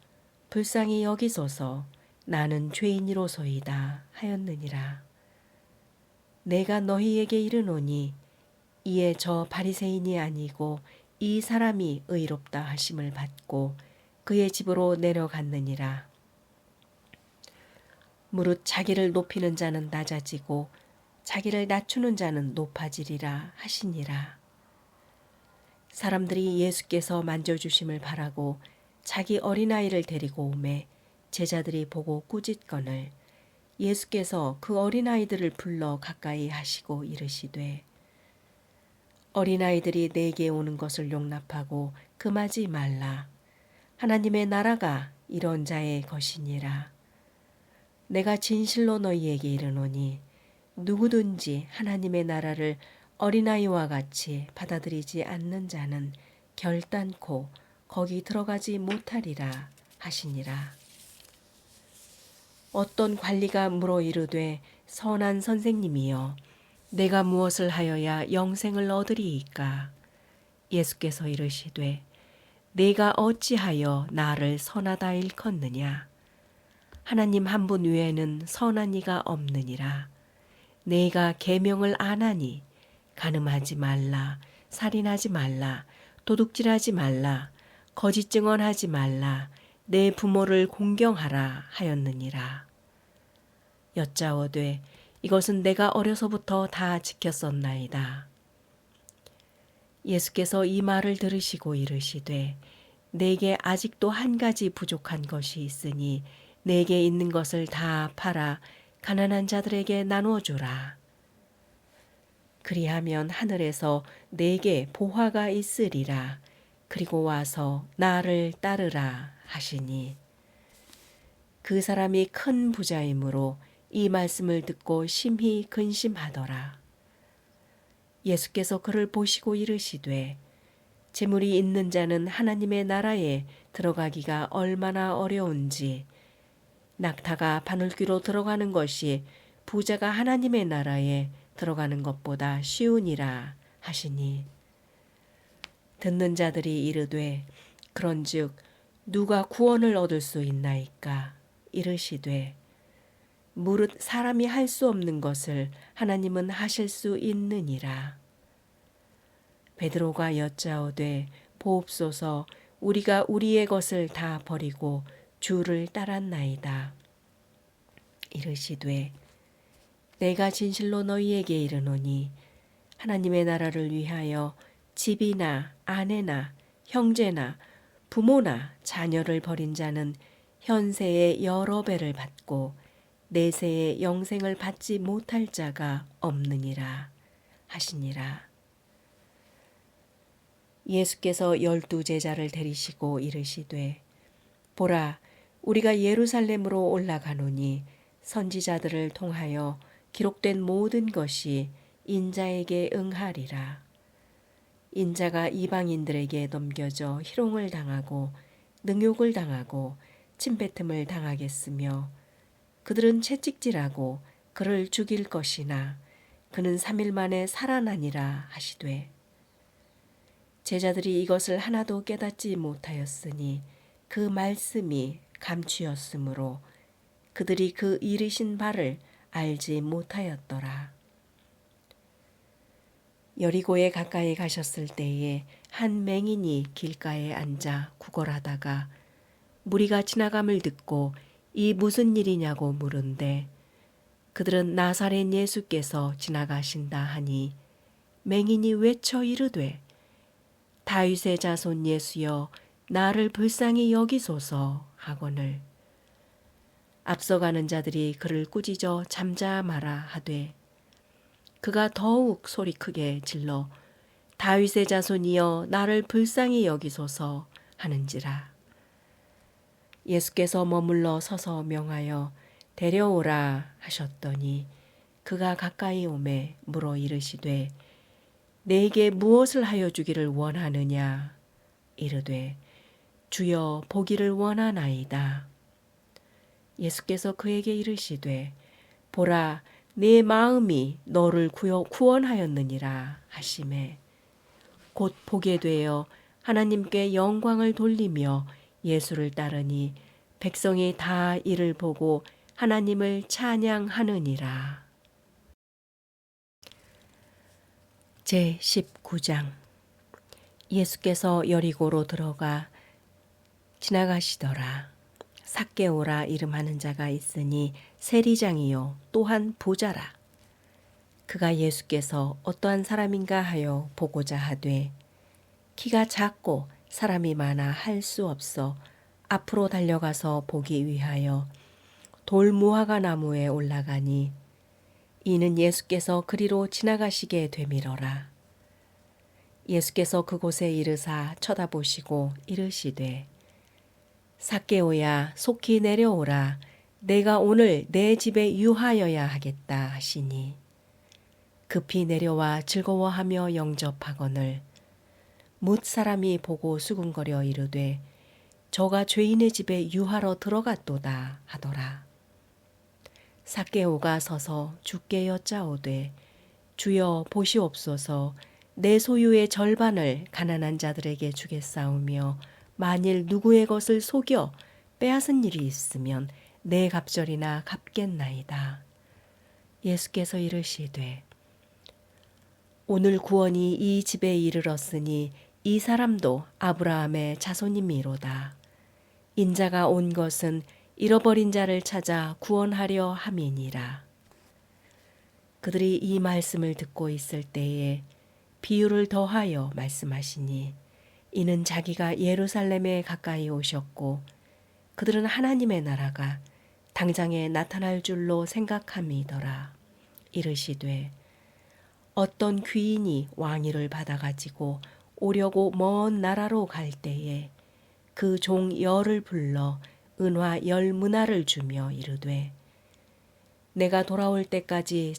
불쌍히 여기소서 나는 죄인이로소이다 하였느니라. 내가 너희에게 이르노니 이에 저 바리새인이 아니고 이 사람이 의롭다 하심을 받고 그의 집으로 내려갔느니라. 무릇 자기를 높이는 자는 낮아지고 자기를 낮추는 자는 높아지리라 하시니라. 사람들이 예수께서 만져주심을 바라고 자기 어린아이를 데리고 오매 제자들이 보고 꾸짖거늘 예수께서 그 어린아이들을 불러 가까이 하시고 이르시되 어린아이들이 내게 오는 것을 용납하고 금하지 말라. 하나님의 나라가 이런 자의 것이니라. 내가 진실로 너희에게 이르노니 누구든지 하나님의 나라를 어린아이와 같이 받아들이지 않는 자는 결단코 거기 들어가지 못하리라 하시니라. 어떤 관리가 물어 이르되 선한 선생님이여 내가 무엇을 하여야 영생을 얻으리이까? 예수께서 이르시되 내가 어찌하여 나를 선하다 일컫느냐? 하나님 한 분 외에는 선한 이가 없느니라. 내가 계명을 안 하니 간음하지 말라, 살인하지 말라, 도둑질하지 말라, 거짓 증언하지 말라, 내 부모를 공경하라 하였느니라. 여짜오되 이것은 내가 어려서부터 다 지켰었나이다. 예수께서 이 말을 들으시고 이르시되 내게 아직도 한 가지 부족한 것이 있으니 내게 있는 것을 다 팔아 가난한 자들에게 나누어 주라. 그리하면 하늘에서 내게 보화가 있으리라. 그리고 와서 나를 따르라 하시니 그 사람이 큰 부자이므로 이 말씀을 듣고 심히 근심하더라. 예수께서 그를 보시고 이르시되 재물이 있는 자는 하나님의 나라에 들어가기가 얼마나 어려운지 낙타가 바늘귀로 들어가는 것이 부자가 하나님의 나라에 들어가는 것보다 쉬우니라 하시니 듣는 자들이 이르되 그런즉 누가 구원을 얻을 수 있나이까? 이르시되 무릇 사람이 할 수 없는 것을 하나님은 하실 수 있느니라. 베드로가 여짜오되 보옵소서 우리가 우리의 것을 다 버리고 주를 따랐나이다. 이르시되 내가 진실로 너희에게 이르노니 하나님의 나라를 위하여 집이나 아내나 형제나 부모나 자녀를 버린 자는 현세의 여러 배를 받고 내세의 영생을 받지 못할 자가 없느니라 하시니라. 예수께서 12 제자를 데리시고 이르시되 보라 우리가 예루살렘으로 올라가노니 선지자들을 통하여 기록된 모든 것이 인자에게 응하리라. 인자가 이방인들에게 넘겨져 희롱을 당하고 능욕을 당하고 침뱉음을 당하겠으며 그들은 채찍질하고 그를 죽일 것이나 그는 3일 만에 살아나니라 하시되 제자들이 이것을 하나도 깨닫지 못하였으니 그 말씀이 감추였으므로 그들이 그 이르신 바를 알지 못하였더라. 여리고에 가까이 가셨을 때에 한 맹인이 길가에 앉아 구걸하다가 무리가 지나감을 듣고 이 무슨 일이냐고 물은데 그들은 나사렛 예수께서 지나가신다 하니 맹인이 외쳐 이르되 다윗의 자손 예수여 나를 불쌍히 여기소서 하거늘 앞서가는 자들이 그를 꾸짖어 잠잠하라 하되 그가 더욱 소리 크게 질러 다윗의 자손이여 나를 불쌍히 여기소서 하는지라. 예수께서 머물러 서서 명하여 데려오라 하셨더니 그가 가까이 오매 물어 이르시되 내게 무엇을 하여 주기를 원하느냐? 이르되 주여 보기를 원하나이다. 예수께서 그에게 이르시되 보라 내 마음이 너를 구원하였느니라 하시매 곧 보게 되어 하나님께 영광을 돌리며 예수를 따르니 백성이 다 이를 보고 하나님을 찬양하느니라. 제19장 예수께서 여리고로 들어가 지나가시더라. 삭개오라 이름하는 자가 있으니 세리장이요 또한 부자라. 그가 예수께서 어떠한 사람인가 하여 보고자 하되 키가 작고 사람이 많아 할 수 없어 앞으로 달려가서 보기 위하여 돌무화과 나무에 올라가니 이는 예수께서 그리로 지나가시게 되밀어라. 예수께서 그곳에 이르사 쳐다보시고 이르시되 삭개오야 속히 내려오라. 내가 오늘 내 집에 유하여야 하겠다 하시니 급히 내려와 즐거워하며 영접하거늘 뭇 사람이 보고 수군거려 이르되 저가 죄인의 집에 유하러 들어갔도다 하더라. 삭개오가 서서 주께 여짜오되 주여 보시옵소서 내 소유의 절반을 가난한 자들에게 주겠사오며 만일 누구의 것을 속여 빼앗은 일이 있으면 내 갑절이나 갚겠나이다. 예수께서 이르시되 오늘 구원이 이 집에 이르렀으니 이 사람도 아브라함의 자손임이로다. 인자가 온 것은 잃어버린 자를 찾아 구원하려 함이니라. 그들이 이 말씀을 듣고 있을 때에 비유를 더하여 말씀하시니 이는 자기가 예루살렘에 가까이 오셨고 그들은 하나님의 나라가 당장에 나타날 줄로 생각함이더라. 이르시되 어떤 귀인이 왕위를 받아가지고 오려고 먼 나라로 갈 때에 그 종 열을 불러 은화 10문화를 주며 이르되 내가 돌아올 때까지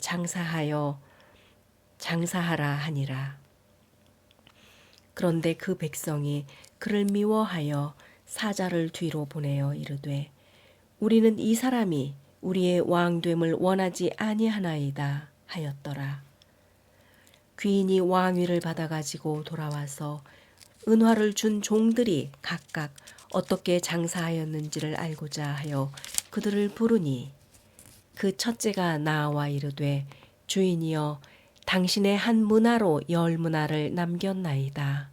장사하라 하니라. 그런데 그 백성이 그를 미워하여 사자를 뒤로 보내어 이르되 우리는 이 사람이 우리의 왕됨을 원하지 아니하나이다 하였더라. 귀인이 왕위를 받아가지고 돌아와서 은화를 준 종들이 각각 어떻게 장사하였는지를 알고자 하여 그들을 부르니 그 첫째가 나와 이르되 주인이여 당신의 한 문화로 10문화를 남겼나이다.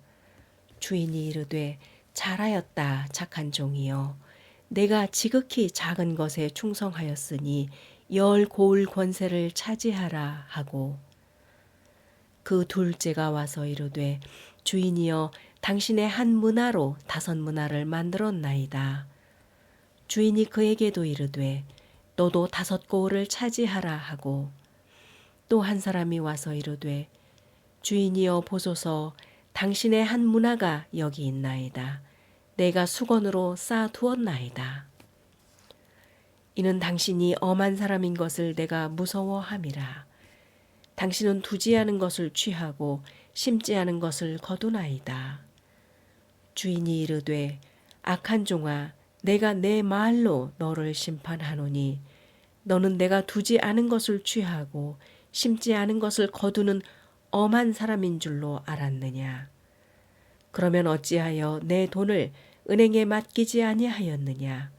주인이 이르되 잘하였다 착한 종이여 내가 지극히 작은 것에 충성하였으니 10고을 권세를 차지하라 하고 그 둘째가 와서 이르되 주인이여 당신의 한 문화로 5문화를 만들었나이다. 주인이 그에게도 이르되 너도 5고을을 차지하라 하고 또 한 사람이 와서 이르되 주인이여 보소서 당신의 한 문화가 여기 있나이다. 내가 수건으로 쌓아두었나이다. 이는 당신이 엄한 사람인 것을 내가 무서워함이라. 당신은 두지 않은 것을 취하고 심지 않은 것을 거두나이다. 주인이 이르되 악한 종아 내가 내 말로 너를 심판하노니 너는 내가 두지 않은 것을 취하고 심지 않은 것을 거두는 엄한 사람인 줄로 알았느냐. 그러면 어찌하여 내 돈을 은행에 맡기지 아니하였느냐.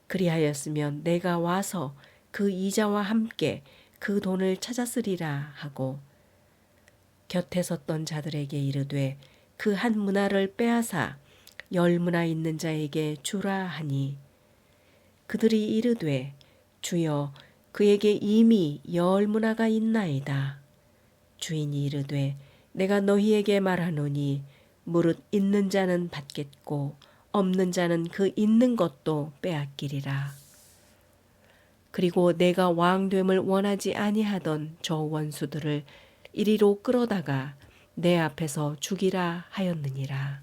그리하였으면 내가 와서 그 이자와 함께 그 돈을 찾았으리라 하고 곁에 섰던 자들에게 이르되 그 한 문화를 빼앗아 10문화 있는 자에게 주라 하니 그들이 이르되 주여 그에게 이미 10문화가 있나이다. 주인이 이르되 내가 너희에게 말하노니 무릇 있는 자는 받겠고 없는 자는 그 있는 것도 빼앗기리라. 그리고 내가 왕됨을 원하지 아니하던 저 원수들을 이리로 끌어다가 내 앞에서 죽이라 하였느니라.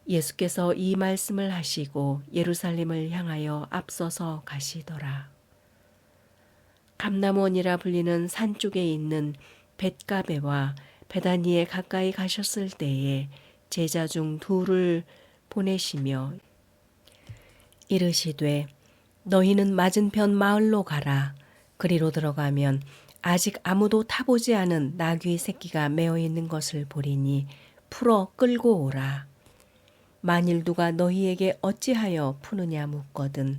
예수께서 이 말씀을 하시고 예루살렘을 향하여 앞서서 가시더라. 감람원이라 불리는 산 쪽에 있는 벳가베와 베다니에 가까이 가셨을 때에 제자 중 2를 보내시며 이르시되 너희는 맞은편 마을로 가라. 그리로 들어가면 아직 아무도 타보지 않은 나귀 새끼가 메어 있는 것을 보리니 풀어 끌고 오라. 만일 누가 너희에게 어찌하여 푸느냐 묻거든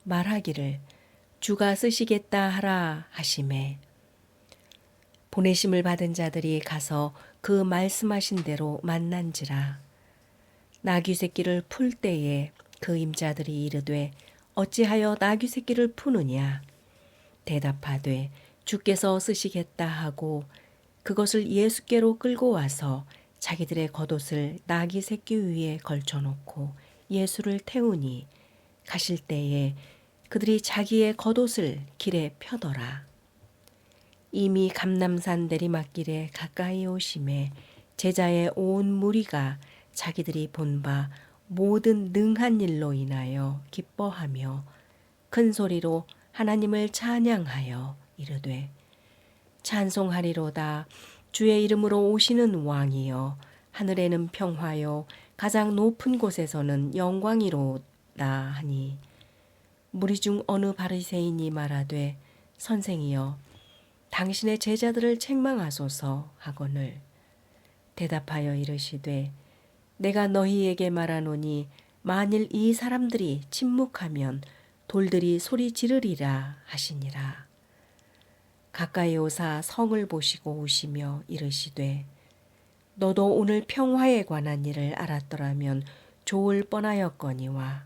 말하기를 주가 쓰시겠다 하라 하시매 보내심을 받은 자들이 가서 그 말씀하신 대로 만난지라. 나귀 새끼를 풀 때에 그 임자들이 이르되 어찌하여 나귀 새끼를 푸느냐. 대답하되 주께서 쓰시겠다 하고 그것을 예수께로 끌고 와서 자기들의 겉옷을 나귀 새끼 위에 걸쳐놓고 예수를 태우니 가실 때에 그들이 자기의 겉옷을 길에 펴더라. 이미 감람산 내리막길에 가까이 오심에 제자의 온 무리가 자기들이 본 바 모든 능한 일로 인하여 기뻐하며 큰 소리로 하나님을 찬양하여 이르되 찬송하리로다. 주의 이름으로 오시는 왕이여, 하늘에는 평화요 가장 높은 곳에서는 영광이로다 하니, 무리 중 어느 바리새인이 말하되 선생이여 당신의 제자들을 책망하소서 하거늘 대답하여 이르시되 내가 너희에게 말하노니 만일 이 사람들이 침묵하면 돌들이 소리 지르리라 하시니라. 가까이 오사 성을 보시고 오시며 이르시되 너도 오늘 평화에 관한 일을 알았더라면 좋을 뻔하였거니와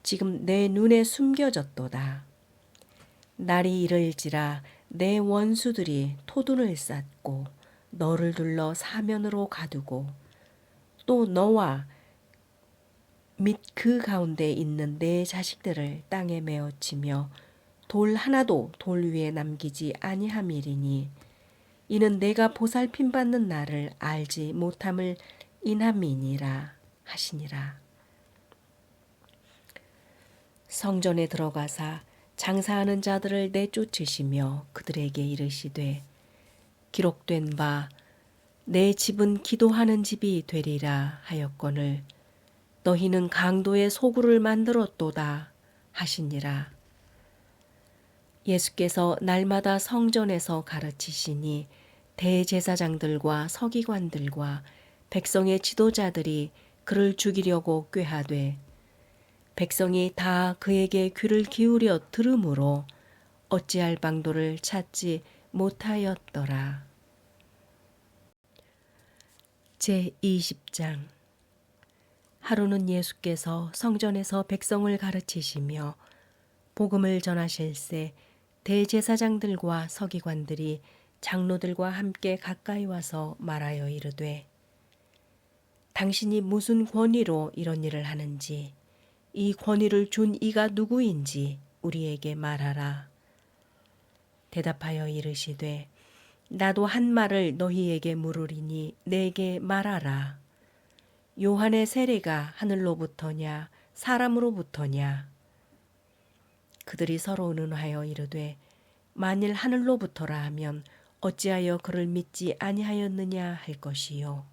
지금 내 눈에 숨겨졌도다. 날이 이를지라 내 원수들이 토둔을 쌓고 너를 둘러 사면으로 가두고 또 너와 및 그 가운데 있는 내 자식들을 땅에 메어치며 돌 하나도 돌 위에 남기지 아니함이리니 이는 내가 보살핌 받는 날을 알지 못함을 인함이니라 하시니라. 성전에 들어가사 장사하는 자들을 내쫓으시며 그들에게 이르시되 기록된 바 내 집은 기도하는 집이 되리라 하였거늘 너희는 강도의 소굴을 만들었도다 하시니라. 예수께서 날마다 성전에서 가르치시니 대제사장들과 서기관들과 백성의 지도자들이 그를 죽이려고 꾀하되 백성이 다 그에게 귀를 기울여 들으므로 어찌할 방도를 찾지 못하였더라. 제20장. 하루는 예수께서 성전에서 백성을 가르치시며 복음을 전하실새 대제사장들과 서기관들이 장로들과 함께 가까이 와서 말하여 이르되 당신이 무슨 권위로 이런 일을 하는지 이 권위를 준 이가 누구인지 우리에게 말하라. 대답하여 이르시되 나도 한 말을 너희에게 물으리니 내게 말하라. 요한의 세례가 하늘로부터냐 사람으로부터냐? 그들이 서로 의논하여 이르되 만일 하늘로부터라 하면 어찌하여 그를 믿지 아니하였느냐 할 것이요.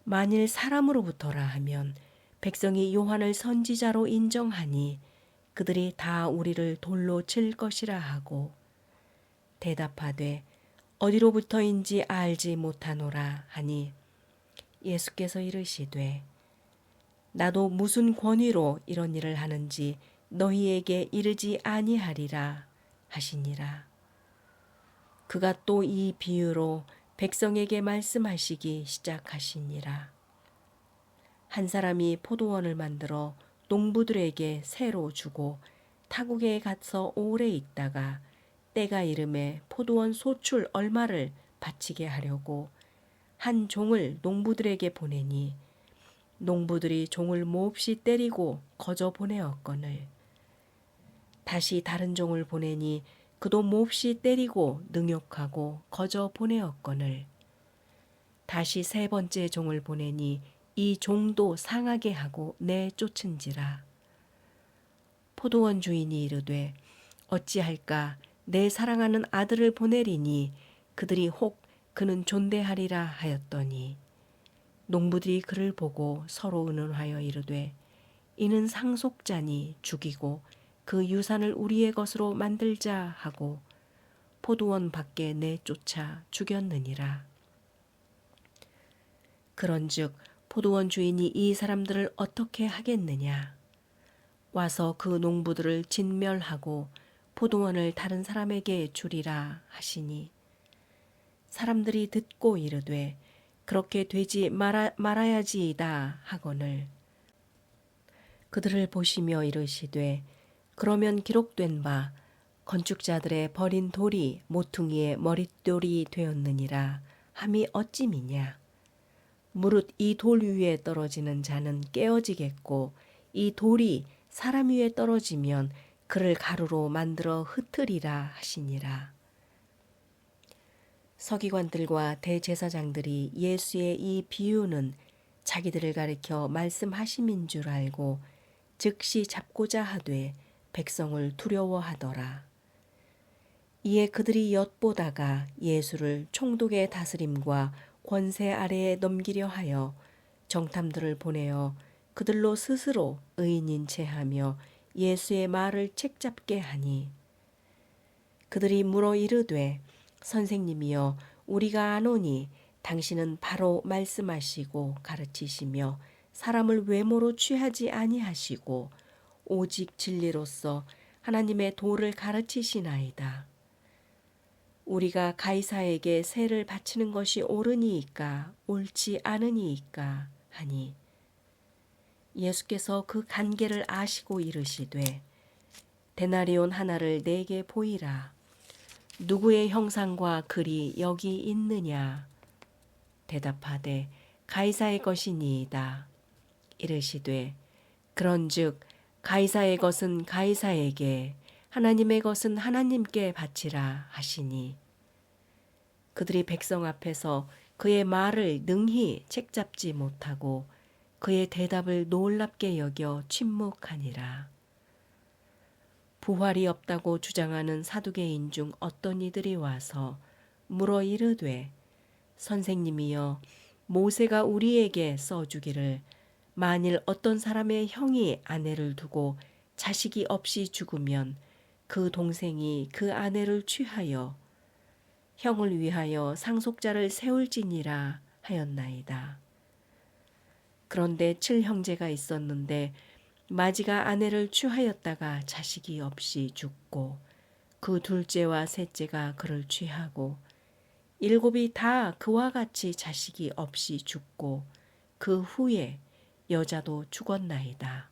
만일 사람으로부터라 하면 백성이 요한을 선지자로 인정하니 그들이 다 우리를 돌로 칠 것이라 하고 대답하되 어디로부터인지 알지 못하노라 하니 예수께서 이르시되 나도 무슨 권위로 이런 일을 하는지 너희에게 이르지 아니하리라 하시니라. 그가 또 이 비유로 백성에게 말씀하시기 시작하시니라. 한 사람이 포도원을 만들어 농부들에게 새로 주고 타국에 가서 오래 있다가 때가 이름에 포도원 소출 얼마를 바치게 하려고 한 종을 농부들에게 보내니 농부들이 종을 몹시 때리고 거저 보내었거늘 다시 다른 종을 보내니 그도 몹시 때리고 능욕하고 거저 보내었거늘 다시 세 번째 종을 보내니 이 종도 상하게 하고 내쫓은지라. 포도원 주인이 이르되 어찌할까 내 사랑하는 아들을 보내리니 그들이 혹 그는 존대하리라 하였더니 농부들이 그를 보고 서로 의논하여 이르되 이는 상속자니 죽이고 그 유산을 우리의 것으로 만들자 하고 포도원 밖에 내쫓아 죽였느니라. 그런즉 포도원 주인이 이 사람들을 어떻게 하겠느냐? 와서 그 농부들을 진멸하고 포도원을 다른 사람에게 주리라 하시니 사람들이 듣고 이르되 그렇게 되지 말아야지이다 하거늘 그들을 보시며 이르시되 그러면 기록된 바 건축자들의 버린 돌이 모퉁이의 머릿돌이 되었느니라 함이 어찌미냐? 무릇 이 돌 위에 떨어지는 자는 깨어지겠고 이 돌이 사람 위에 떨어지면 그를 가루로 만들어 흩으리라 하시니라. 서기관들과 대제사장들이 예수의 이 비유는 자기들을 가리켜 말씀하심인 줄 알고 즉시 잡고자 하되 백성을 두려워하더라. 이에 그들이 엿보다가 예수를 총독의 다스림과 권세 아래에 넘기려 하여 정탐들을 보내어 그들로 스스로 의인인 체하며 예수의 말을 책잡게 하니, 그들이 물어 이르되 선생님이여 우리가 아노니 당신은 바로 말씀하시고 가르치시며 사람을 외모로 취하지 아니하시고 오직 진리로서 하나님의 도를 가르치시나이다. 우리가 가이사에게 세를 바치는 것이 옳으니이까 옳지 않으니이까 하니, 예수께서 그 간계를 아시고 이르시되 데나리온 하나를 내게 보이라. 누구의 형상과 글이 여기 있느냐? 대답하되 가이사의 것이니이다. 이르시되 그런즉 가이사의 것은 가이사에게, 하나님의 것은 하나님께 바치라 하시니, 그들이 백성 앞에서 그의 말을 능히 책잡지 못하고 그의 대답을 놀랍게 여겨 침묵하니라. 부활이 없다고 주장하는 사두개인 중 어떤 이들이 와서 물어 이르되 선생님이여 모세가 우리에게 써주기를 만일 어떤 사람의 형이 아내를 두고 자식이 없이 죽으면 그 동생이 그 아내를 취하여 형을 위하여 상속자를 세울지니라 하였나이다. 그런데 7형제가 있었는데 마지가 아내를 취하였다가 자식이 없이 죽고 그 둘째와 셋째가 그를 취하고 7이 다 그와 같이 자식이 없이 죽고 그 후에 여자도 죽었나이다.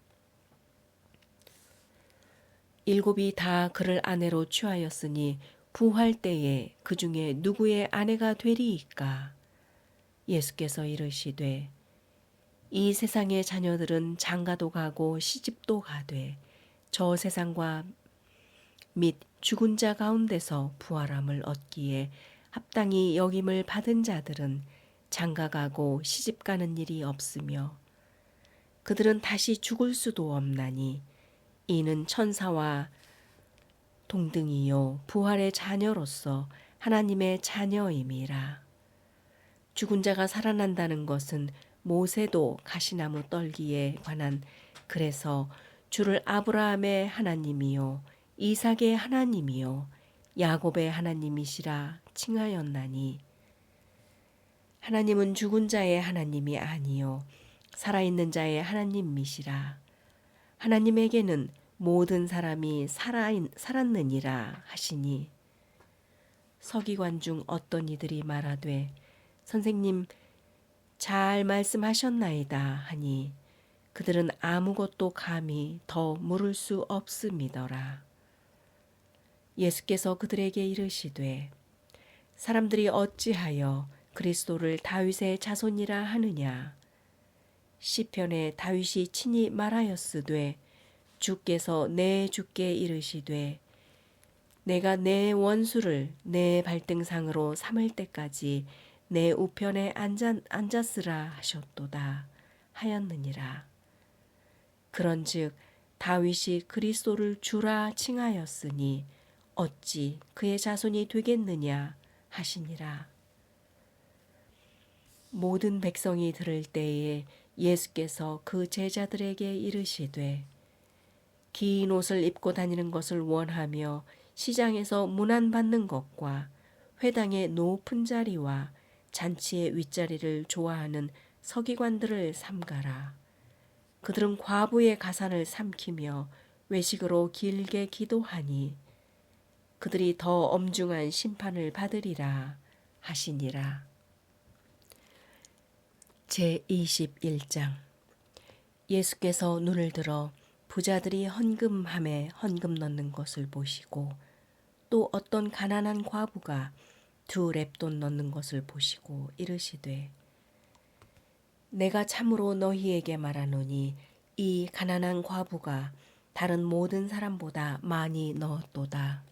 7이 다 그를 아내로 취하였으니 부활 때에 그 중에 누구의 아내가 되리이까? 예수께서 이르시되 이 세상의 자녀들은 장가도 가고 시집도 가되 저 세상과 및 죽은 자 가운데서 부활함을 얻기에 합당히 여김을 받은 자들은 장가가고 시집가는 일이 없으며 그들은 다시 죽을 수도 없나니 이는 천사와 동등이요 부활의 자녀로서 하나님의 자녀임이라. 죽은 자가 살아난다는 것은 모세도 가시나무 떨기에 관한 그래서 주를 아브라함의 하나님이요 이삭의 하나님이요 야곱의 하나님이시라 칭하였나니, 하나님은 죽은 자의 하나님이 아니요 살아있는 자의 하나님이시라. 하나님에게는 모든 사람이 살았느니라 하시니, 서기관 중 어떤 이들이 말하되 선생님 잘 말씀하셨나이다 하니, 그들은 아무것도 감히 더 물을 수 없음이더라. 예수께서 그들에게 이르시되 사람들이 어찌하여 그리스도를 다윗의 자손이라 하느냐? 시편에 다윗이 친히 말하였으되 주께서 내 주께 이르시되 내가 내 원수를 내 발등상으로 삼을 때까지 내 우편에 앉았으라 하셨도다 하였느니라. 그런즉 다윗이 그리스도를 주라 칭하였으니 어찌 그의 자손이 되겠느냐 하시니라. 모든 백성이 들을 때에 예수께서 그 제자들에게 이르시되 긴 옷을 입고 다니는 것을 원하며 시장에서 문안받는 것과 회당의 높은 자리와 잔치의 윗자리를 좋아하는 서기관들을 삼가라. 그들은 과부의 가산을 삼키며 외식으로 길게 기도하니 그들이 더 엄중한 심판을 받으리라 하시니라. 제21장. 예수께서 눈을 들어 부자들이 헌금함에 헌금 넣는 것을 보시고 또 어떤 가난한 과부가 2렙돈 넣는 것을 보시고 이르시되 내가 참으로 너희에게 말하노니 이 가난한 과부가 다른 모든 사람보다 많이 넣었도다.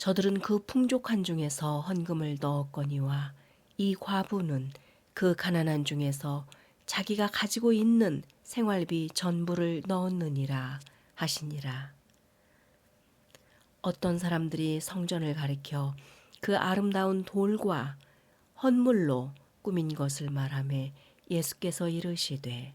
저들은 그 풍족한 중에서 헌금을 넣었거니와 이 과부는 그 가난한 중에서 자기가 가지고 있는 생활비 전부를 넣었느니라 하시니라. 어떤 사람들이 성전을 가리켜 그 아름다운 돌과 헌물로 꾸민 것을 말하며 예수께서 이르시되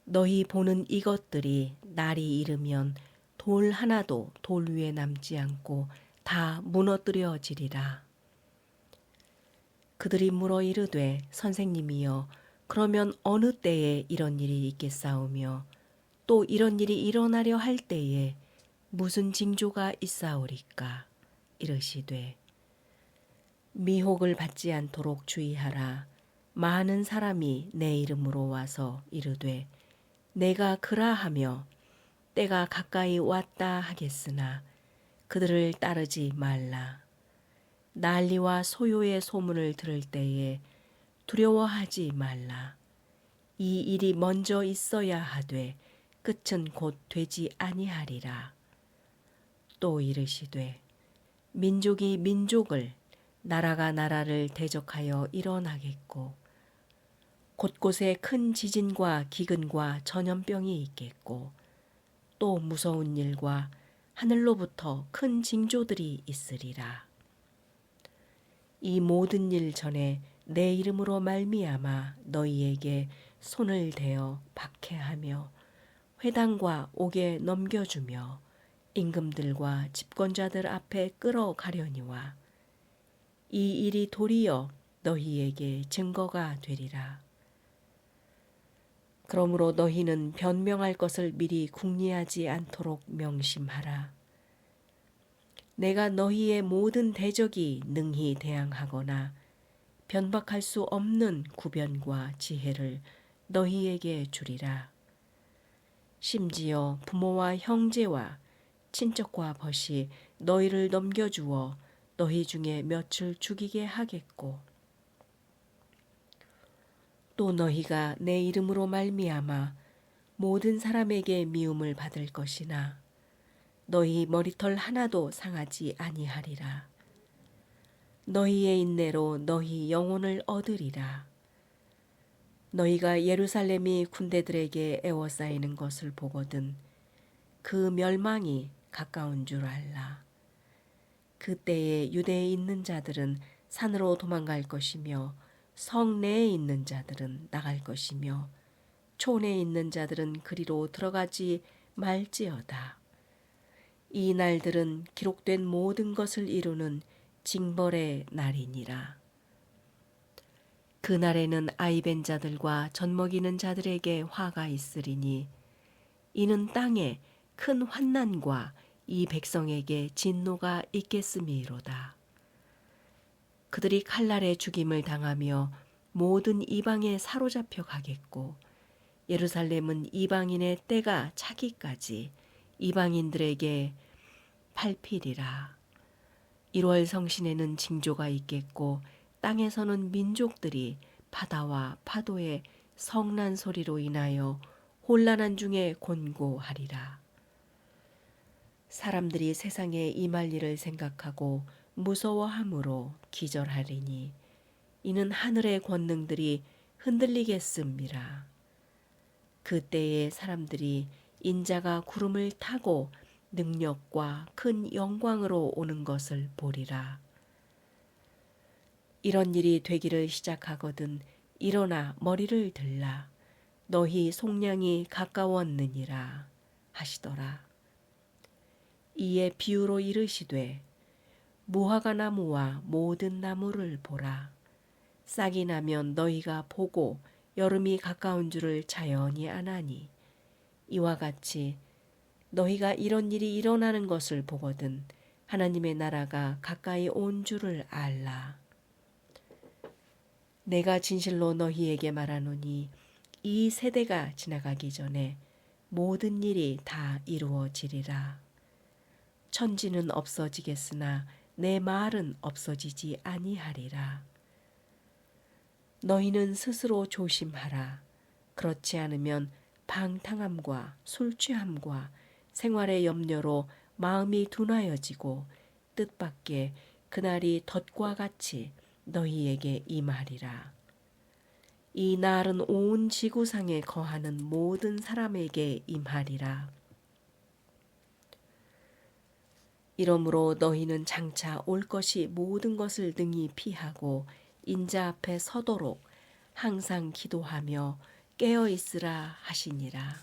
너희 보는 이것들이 날이 이르면 돌 하나도 돌 위에 남지 않고 다 무너뜨려지리라. 그들이 물어 이르되 선생님이여 그러면 어느 때에 이런 일이 있겠사오며 또 이런 일이 일어나려 할 때에 무슨 징조가 있사오리까? 이르시되 미혹을 받지 않도록 주의하라. 많은 사람이 내 이름으로 와서 이르되 내가 그라하며 때가 가까이 왔다 하겠으나 그들을 따르지 말라. 난리와 소요의 소문을 들을 때에 두려워하지 말라. 이 일이 먼저 있어야 하되 끝은 곧 되지 아니하리라. 또 이르시되 민족이 민족을 나라가 나라를 대적하여 일어나겠고 곳곳에 큰 지진과 기근과 전염병이 있겠고 또 무서운 일과 하늘로부터 큰 징조들이 있으리라. 이 모든 일 전에 내 이름으로 말미암아 너희에게 손을 대어 박해하며 회당과 옥에 넘겨주며 임금들과 집권자들 앞에 끌어가려니와 이 일이 도리어 너희에게 증거가 되리라. 그러므로 너희는 변명할 것을 미리 궁리하지 않도록 명심하라. 내가 너희의 모든 대적이 능히 대항하거나 변박할 수 없는 구변과 지혜를 너희에게 주리라. 심지어 부모와 형제와 친척과 벗이 너희를 넘겨주어 너희 중에 몇을 죽이게 하겠고 또 너희가 내 이름으로 말미암아 모든 사람에게 미움을 받을 것이나 너희 머리털 하나도 상하지 아니하리라. 너희의 인내로 너희 영혼을 얻으리라. 너희가 예루살렘이 군대들에게 애워싸이는 것을 보거든 그 멸망이 가까운 줄 알라. 그때에 유대에 있는 자들은 산으로 도망갈 것이며 성 내에 있는 자들은 나갈 것이며 촌에 있는 자들은 그리로 들어가지 말지어다. 이 날들은 기록된 모든 것을 이루는 징벌의 날이니라. 그 날에는 아이벤 자들과 젖먹이는 자들에게 화가 있으리니 이는 땅에 큰 환난과 이 백성에게 진노가 있겠음이로다. 그들이 칼날에 죽임을 당하며 모든 이방에 사로잡혀 가겠고 예루살렘은 이방인의 때가 차기까지 이방인들에게 밟히리라. 1월 성신에는 징조가 있겠고 땅에서는 민족들이 바다와 파도의 성난 소리로 인하여 혼란한 중에 곤고하리라. 사람들이 세상에 임할 일을 생각하고 무서워함으로 기절하리니 이는 하늘의 권능들이 흔들리겠음이라. 그때에 사람들이 인자가 구름을 타고 능력과 큰 영광으로 오는 것을 보리라. 이런 일이 되기를 시작하거든 일어나 머리를 들라. 너희 속량이 가까웠느니라 하시더라. 이에 비유로 이르시되 무화과 나무와 모든 나무를 보라. 싹이 나면 너희가 보고 여름이 가까운 줄을 자연히 아나니 이와 같이 너희가 이런 일이 일어나는 것을 보거든 하나님의 나라가 가까이 온 줄을 알라. 내가 진실로 너희에게 말하노니 이 세대가 지나가기 전에 모든 일이 다 이루어지리라. 천지는 없어지겠으나 내 말은 없어지지 아니하리라. 너희는 스스로 조심하라. 그렇지 않으면 방탕함과 술취함과 생활의 염려로 마음이 둔하여지고 뜻밖의 그날이 덫과 같이 너희에게 임하리라. 이 날은 온 지구상에 거하는 모든 사람에게 임하리라. 이러므로 너희는 장차 올 것이 모든 것을 능히 피하고 인자 앞에 서도록 항상 기도하며 깨어 있으라 하시니라.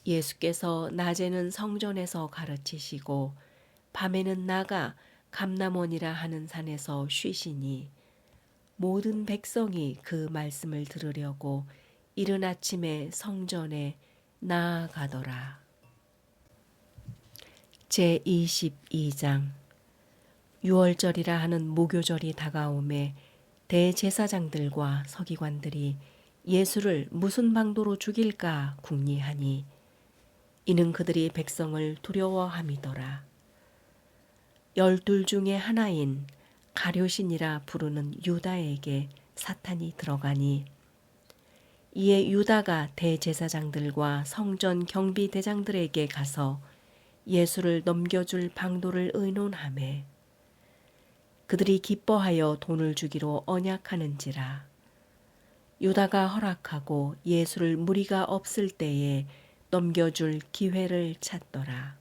예수께서 낮에는 성전에서 가르치시고 밤에는 나가 감람원이라 하는 산에서 쉬시니 모든 백성이 그 말씀을 들으려고 이른 아침에 성전에 나아가더라. 제22장 유월절이라 하는 무교절이 다가오매 대제사장들과 서기관들이 예수를 무슨 방도로 죽일까 궁리하니 이는 그들이 백성을 두려워함이더라. 12 중에 하나인 가룟신이라 부르는 유다에게 사탄이 들어가니 이에 유다가 대제사장들과 성전 경비대장들에게 가서 예수를 넘겨줄 방도를 의논하매 그들이 기뻐하여 돈을 주기로 언약하는지라. 유다가 허락하고 예수를 무리가 없을 때에 넘겨줄 기회를 찾더라.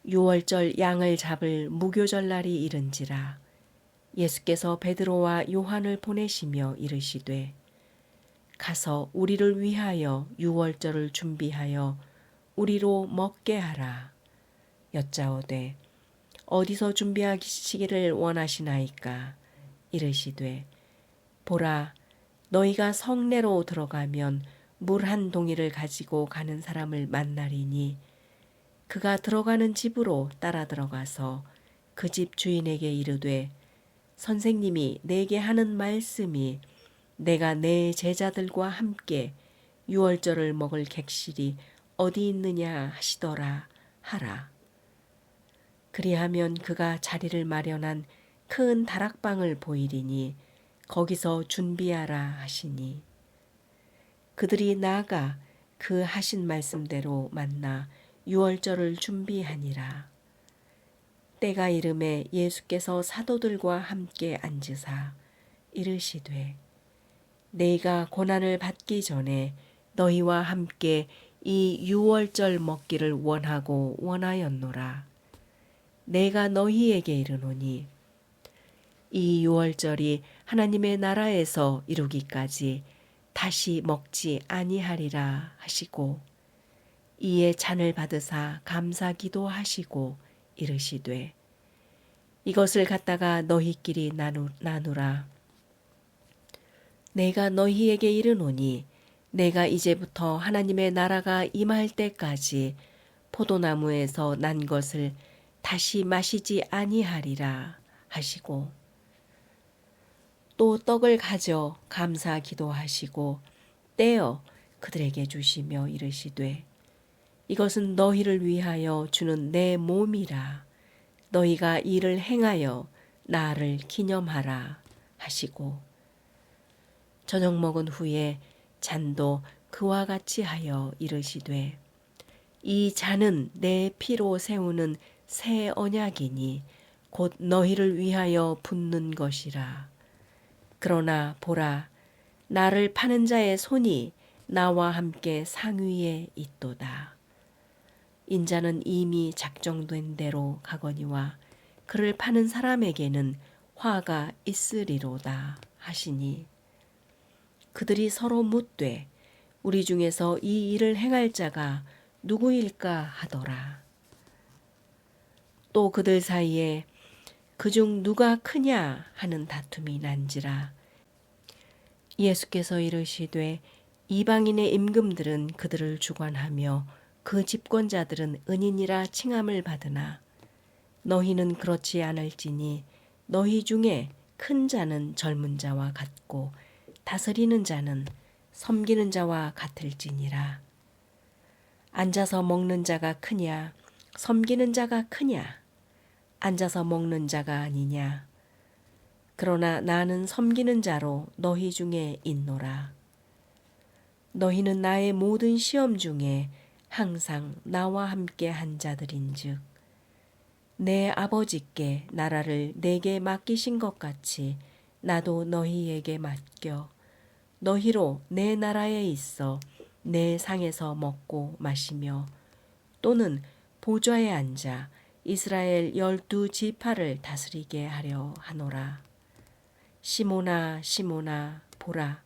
유월절 양을 잡을 무교절 날이 이른지라. 예수께서 베드로와 요한을 보내시며 이르시되 가서 우리를 위하여 유월절을 준비하여 우리로 먹게 하라. 여짜오되 어디서 준비하시기를 원하시나이까? 이르시되 보라, 너희가 성내로 들어가면 물 한 동이를 가지고 가는 사람을 만나리니 그가 들어가는 집으로 따라 들어가서 그 집 주인에게 이르되 선생님이 내게 하는 말씀이 내가 내 제자들과 함께 유월절을 먹을 객실이 어디 있느냐 하시더라 하라. 그리하면 그가 자리를 마련한 큰 다락방을 보이리니 거기서 준비하라 하시니 그들이 나아가 그 하신 말씀대로 만나 유월절을 준비하니라. 때가 이름에 예수께서 사도들과 함께 앉으사 이르시되 내가 고난을 받기 전에 너희와 함께 이 유월절 먹기를 원하고 원하였노라. 내가 너희에게 이르노니 이 유월절이 하나님의 나라에서 이루기까지 다시 먹지 아니하리라 하시고 이에 잔을 받으사 감사 기도하시고 이르시되 이것을 갖다가 너희끼리 나누라. 내가 너희에게 이르노니 내가 이제부터 하나님의 나라가 임할 때까지 포도나무에서 난 것을 다시 마시지 아니하리라 하시고 또 떡을 가져 감사 기도하시고 떼어 그들에게 주시며 이르시되 이것은 너희를 위하여 주는 내 몸이라. 너희가 이를 행하여 나를 기념하라 하시고 저녁 먹은 후에 잔도 그와 같이 하여 이르시되 이 잔은 내 피로 세우는 새 언약이니 곧 너희를 위하여 붓는 것이라. 그러나 보라, 나를 파는 자의 손이 나와 함께 상위에 있도다. 인자는 이미 작정된 대로 가거니와 그를 파는 사람에게는 화가 있으리로다 하시니 그들이 서로 묻되 우리 중에서 이 일을 행할 자가 누구일까 하더라. 또 그들 사이에 그중 누가 크냐 하는 다툼이 난지라. 예수께서 이르시되 이방인의 임금들은 그들을 주관하며 그 집권자들은 은인이라 칭함을 받으나 너희는 그렇지 않을지니 너희 중에 큰 자는 젊은 자와 같고 다스리는 자는 섬기는 자와 같을지니라. 앉아서 먹는 자가 크냐 섬기는 자가 크냐 앉아서 먹는 자가 아니냐. 그러나 나는 섬기는 자로 너희 중에 있노라. 너희는 나의 모든 시험 중에 항상 나와 함께 한 자들인즉 내 아버지께 나라를 내게 맡기신 것 같이 나도 너희에게 맡겨 너희로 내 나라에 있어 내 상에서 먹고 마시며 또는 보좌에 앉아 이스라엘 12지파를 다스리게 하려 하노라. 시몬아 시몬아 보라,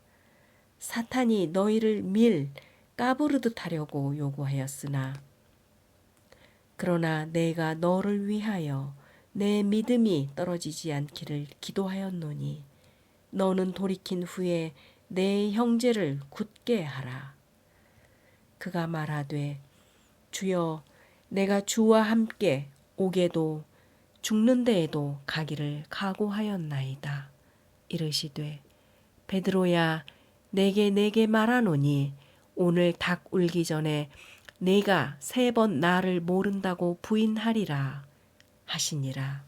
사탄이 너희를 밀 까부르듯 하려고 요구하였으나 그러나 내가 너를 위하여 내 믿음이 떨어지지 않기를 기도하였노니 너는 돌이킨 후에 내 형제를 굳게 하라. 그가 말하되 주여, 내가 주와 함께 오게도 죽는 데에도 가기를 각오하였나이다. 이르시되 베드로야, 내게 말하노니 오늘 닭 울기 전에 네가 3번 나를 모른다고 부인하리라 하시니라.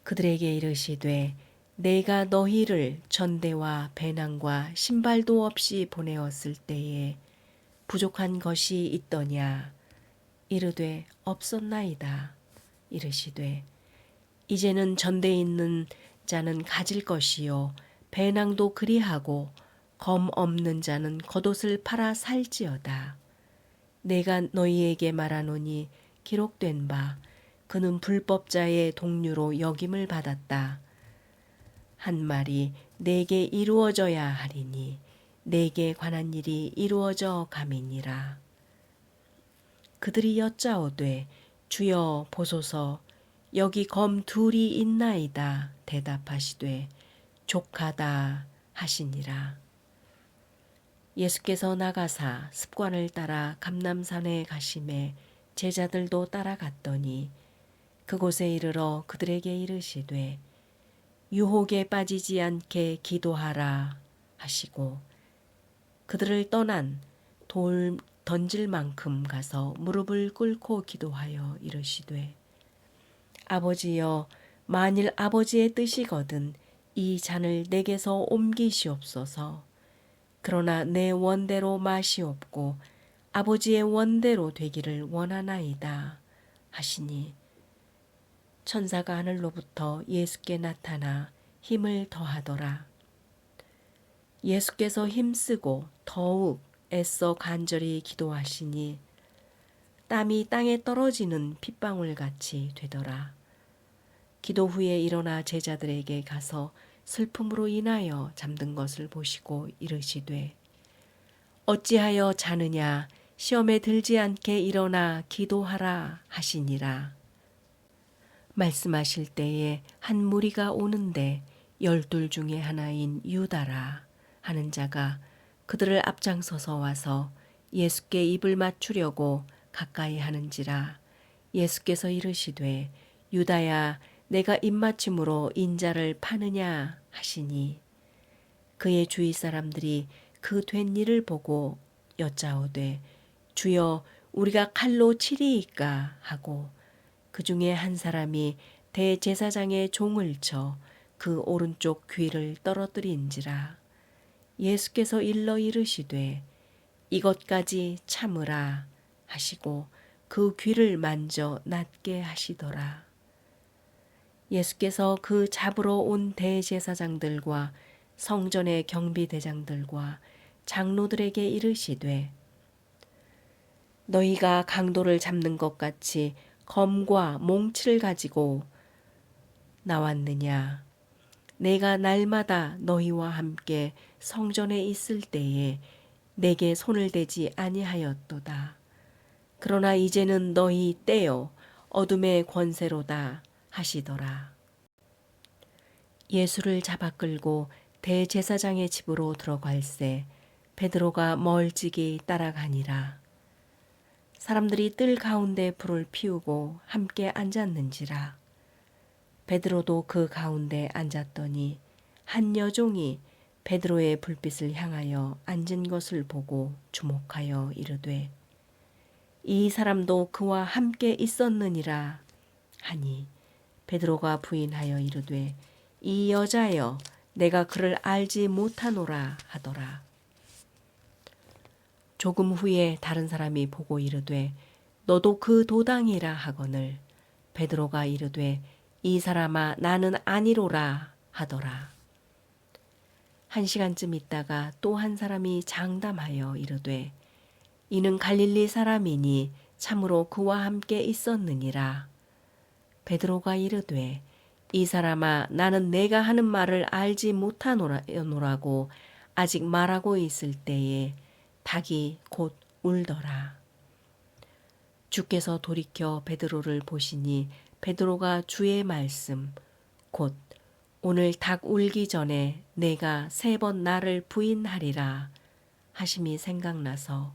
그들에게 이르시되 내가 너희를 전대와 배낭과 신발도 없이 보내었을 때에 부족한 것이 있더냐? 이르되 없었나이다. 이르시되 이제는 전대에 있는 자는 가질 것이요 배낭도 그리하고 검 없는 자는 겉옷을 팔아 살지어다. 내가 너희에게 말하노니 기록된 바 그는 불법자의 동류로 역임을 받았다. 한 말이 내게 이루어져야 하리니 내게 관한 일이 이루어져 감이니라. 그들이 여짜오되 주여 보소서, 여기 검 2이 있나이다. 대답하시되 족하다 하시니라. 예수께서 나가사 습관을 따라 감람산에 가심에 제자들도 따라갔더니 그곳에 이르러 그들에게 이르시되 유혹에 빠지지 않게 기도하라 하시고 그들을 떠난 돌 던질 만큼 가서 무릎을 꿇고 기도하여 이르시되 아버지여, 만일 아버지의 뜻이거든 이 잔을 내게서 옮기시옵소서. 그러나 내 원대로 마시옵고 아버지의 원대로 되기를 원하나이다 하시니 천사가 하늘로부터 예수께 나타나 힘을 더하더라. 예수께서 힘쓰고 더욱 애써 간절히 기도하시니 땀이 땅에 떨어지는 핏방울같이 되더라. 기도 후에 일어나 제자들에게 가서 슬픔으로 인하여 잠든 것을 보시고 이르시되 어찌하여 자느냐, 시험에 들지 않게 일어나 기도하라 하시니라. 말씀하실 때에 한 무리가 오는데 12 중에 하나인 유다라 하는 자가 그들을 앞장서서 와서 예수께 입을 맞추려고 가까이 하는지라. 예수께서 이르시되 유다야, 내가 입맞춤으로 인자를 파느냐 하시니 그의 주위 사람들이 그 된 일을 보고 여짜오되 주여, 우리가 칼로 치리이까 하고 그 중에 한 사람이 대제사장의 종을 쳐 그 오른쪽 귀를 떨어뜨린지라. 예수께서 일러 이르시되 이것까지 참으라 하시고 그 귀를 만져 낫게 하시더라. 예수께서 그 잡으러 온 대제사장들과 성전의 경비대장들과 장로들에게 이르시되 너희가 강도를 잡는 것 같이 검과 몽치를 가지고 나왔느냐? 내가 날마다 너희와 함께 성전에 있을 때에 내게 손을 대지 아니하였도다. 그러나 이제는 너희 때요 어둠의 권세로다 하시더라. 예수를 잡아 끌고 대제사장의 집으로 들어갈새 베드로가 멀찍이 따라가니라. 사람들이 뜰 가운데 불을 피우고 함께 앉았는지라. 베드로도 그 가운데 앉았더니 한 여종이 베드로의 불빛을 향하여 앉은 것을 보고 주목하여 이르되 이 사람도 그와 함께 있었느니라 하니 베드로가 부인하여 이르되 이 여자여, 내가 그를 알지 못하노라 하더라. 조금 후에 다른 사람이 보고 이르되 너도 그 도당이라 하거늘 베드로가 이르되 이 사람아 나는 아니로라 하더라. 1시간쯤 있다가 또 한 사람이 장담하여 이르되 이는 갈릴리 사람이니 참으로 그와 함께 있었느니라. 베드로가 이르되 이 사람아 나는 내가 하는 말을 알지 못하노라고 아직 말하고 있을 때에 닭이 곧 울더라. 주께서 돌이켜 베드로를 보시니 베드로가 주의 말씀 곧 오늘 닭 울기 전에 내가 3번 나를 부인하리라 하심이 생각나서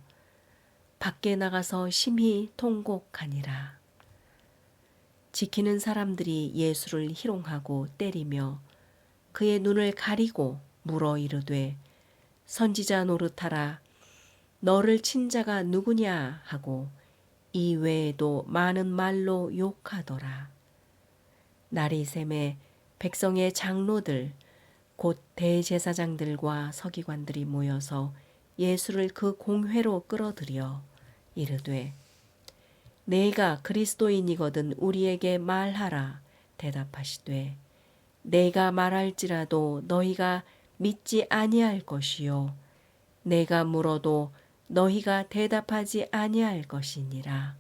밖에 나가서 심히 통곡하니라. 지키는 사람들이 예수를 희롱하고 때리며 그의 눈을 가리고 물어 이르되 선지자 노릇하라 너를 친 자가 누구냐 하고 이 외에도 많은 말로 욕하더라. 날이 새매 백성의 장로들 곧 대제사장들과 서기관들이 모여서 예수를 그 공회로 끌어들여 이르되 내가 그리스도인이거든 우리에게 말하라 대답하시되 내가 말할지라도 너희가 믿지 아니할 것이요 내가 물어도 너희가 대답하지 아니할 것이니라.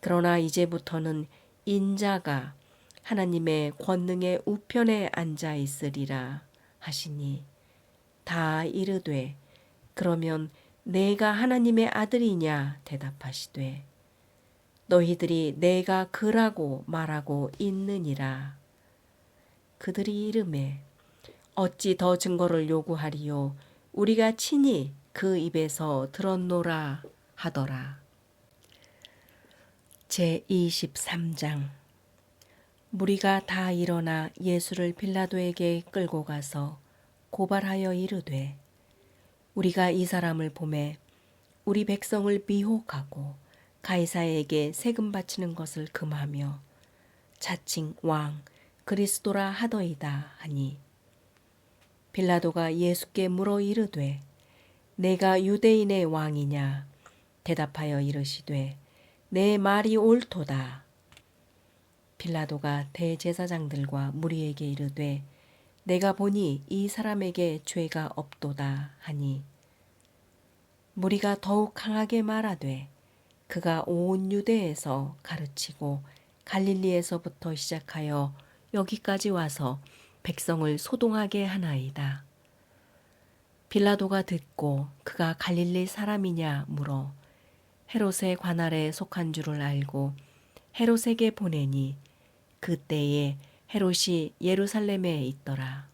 그러나 이제부터는 인자가 하나님의 권능의 우편에 앉아 있으리라 하시니 다 이르되 그러면 내가 하나님의 아들이냐 대답하시되 너희들이 내가 그라고 말하고 있느니라. 그들이 이르매 어찌 더 증거를 요구하리요 우리가 친히 그 입에서 들었노라 하더라. 제23장 무리가 다 일어나 예수를 빌라도에게 끌고 가서 고발하여 이르되 우리가 이 사람을 보매 우리 백성을 미혹하고 가이사에게 세금 바치는 것을 금하며 자칭 왕 그리스도라 하더이다 하니 빌라도가 예수께 물어 이르되 내가 유대인의 왕이냐 대답하여 이르시되 내 말이 옳도다. 빌라도가 대제사장들과 무리에게 이르되 내가 보니 이 사람에게 죄가 없도다 하니 무리가 더욱 강하게 말하되 그가 온 유대에서 가르치고 갈릴리에서부터 시작하여 여기까지 와서 백성을 소동하게 하나이다. 빌라도가 듣고 그가 갈릴리 사람이냐 물어 헤롯의 관할에 속한 줄을 알고 헤롯에게 보내니 그때에 헤롯이 예루살렘에 있더라.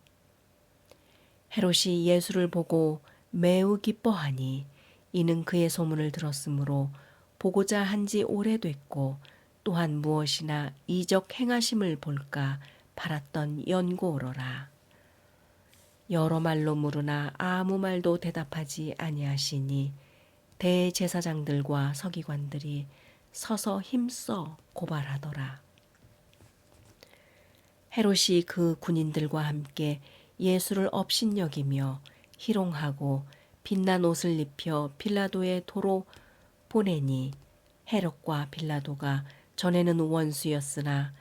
헤롯이 예수를 보고 매우 기뻐하니 이는 그의 소문을 들었으므로 보고자 한지 오래됐고 또한 무엇이나 이적 행하심을 볼까 바랐던 연고로라. 여러 말로 물으나 아무 말도 대답하지 아니하시니 대제사장들과 서기관들이 서서 힘써 고발하더라. 헤롯이 그 군인들과 함께 예수를 업신여기며 희롱하고 빛난 옷을 입혀 빌라도의 도로 보내니 헤롯과 빌라도가 전에는 원수였으나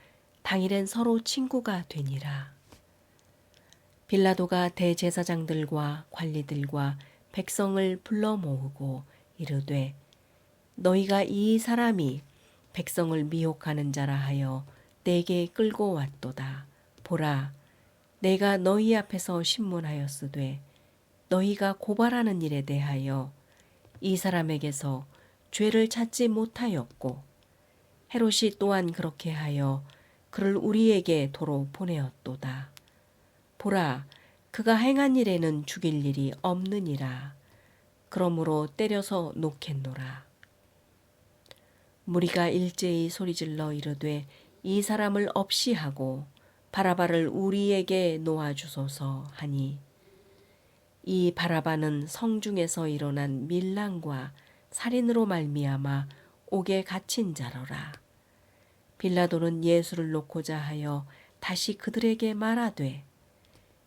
당일엔 서로 친구가 되니라. 빌라도가 대제사장들과 관리들과 백성을 불러 모으고 이르되 너희가 이 사람이 백성을 미혹하는 자라 하여 내게 끌고 왔도다. 보라, 내가 너희 앞에서 신문하였으되 너희가 고발하는 일에 대하여 이 사람에게서 죄를 찾지 못하였고 헤롯이 또한 그렇게 하여 그를 우리에게 도로 보내었도다. 보라, 그가 행한 일에는 죽일 일이 없느니라. 그러므로 때려서 놓겠노라. 무리가 일제히 소리질러 이르되 이 사람을 없이 하고 바라바를 우리에게 놓아주소서 하니 이 바라바는 성중에서 일어난 밀랑과 살인으로 말미암아 옥에 갇힌 자로라. 빌라도는 예수를 놓고자 하여 다시 그들에게 말하되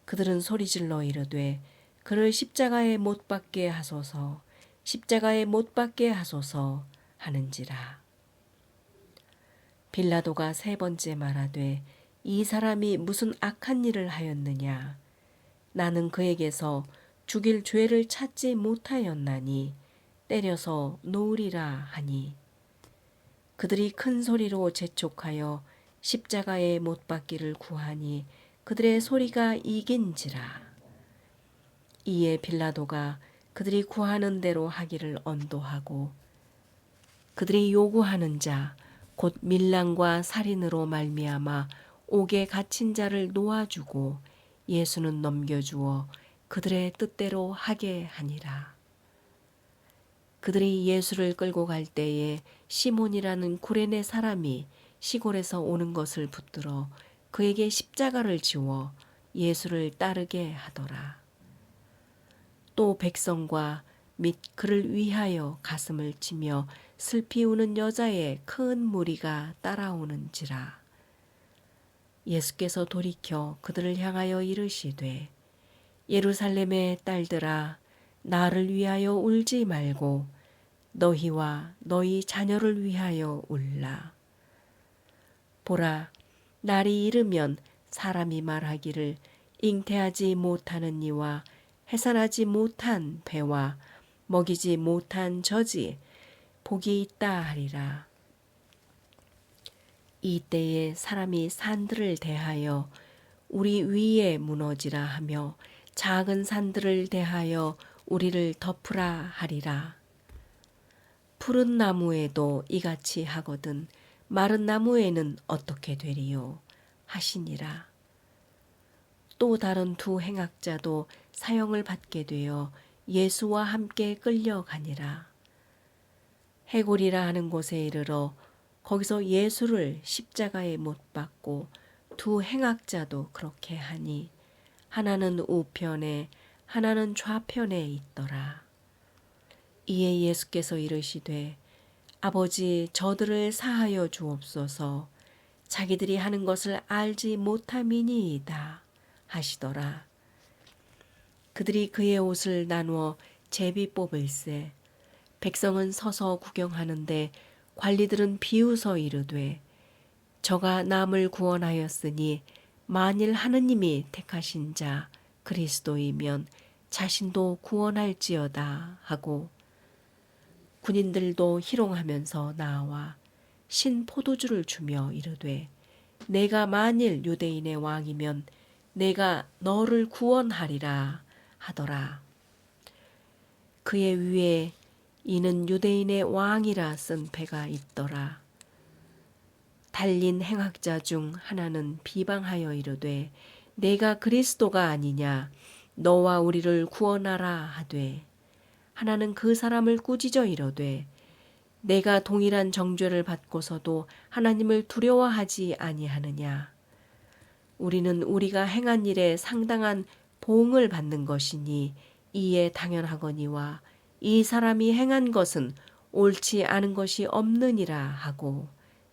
그들은 소리질러 이르되 그를 십자가에 못 박게 하소서 십자가에 못 박게 하소서 하는지라. 빌라도가 세 번째 말하되 이 사람이 무슨 악한 일을 하였느냐? 나는 그에게서 죽일 죄를 찾지 못하였나니 때려서 놓으리라 하니 그들이 큰 소리로 재촉하여 십자가에 못 박기를 구하니 그들의 소리가 이긴지라. 이에 빌라도가 그들이 구하는 대로 하기를 언도하고 그들이 요구하는 자 곧 밀랑과 살인으로 말미암아 옥에 갇힌 자를 놓아주고 예수는 넘겨주어 그들의 뜻대로 하게 하니라. 그들이 예수를 끌고 갈 때에 시몬이라는 구레네 사람이 시골에서 오는 것을 붙들어 그에게 십자가를 지워 예수를 따르게 하더라. 또 백성과 및 그를 위하여 가슴을 치며 슬피 우는 여자의 큰 무리가 따라오는지라. 예수께서 돌이켜 그들을 향하여 이르시되 예루살렘의 딸들아 나를 위하여 울지 말고 너희와 너희 자녀를 위하여 울라. 보라, 날이 이르면 사람이 말하기를 잉태하지 못하는 이와 해산하지 못한 배와 먹이지 못한 젖이 복이 있다 하리라. 이때에 사람이 산들을 대하여 우리 위에 무너지라 하며 작은 산들을 대하여 우리를 덮으라 하리라. 푸른 나무에도 이같이 하거든 마른 나무에는 어떻게 되리요 하시니라. 또 다른 두 행악자도 사형을 받게 되어 예수와 함께 끌려가니라. 해골이라 하는 곳에 이르러 거기서 예수를 십자가에 못 박고 두 행악자도 그렇게 하니 하나는 우편에 하나는 좌편에 있더라. 이에 예수께서 이르시되 아버지 저들을 사하여 주옵소서 자기들이 하는 것을 알지 못함이니이다 하시더라. 그들이 그의 옷을 나누어 제비 뽑을세 백성은 서서 구경하는데 관리들은 비웃어 이르되 저가 남을 구원하였으니 만일 하느님이 택하신 자 그리스도이면 자신도 구원할지어다 하고 군인들도 희롱하면서 나와 신 포도주를 주며 이르되 내가 만일 유대인의 왕이면 내가 너를 구원하리라 하더라. 그의 위에 이는 유대인의 왕이라 쓴 패가 있더라. 달린 행악자 중 하나는 비방하여 이르되 내가 그리스도가 아니냐 너와 우리를 구원하라 하되 하나는 그 사람을 꾸짖어 이르되 내가 동일한 정죄를 받고서도 하나님을 두려워하지 아니하느냐. 우리는 우리가 행한 일에 상당한 보응을 받는 것이니 이에 당연하거니와 이 사람이 행한 것은 옳지 않은 것이 없느니라 하고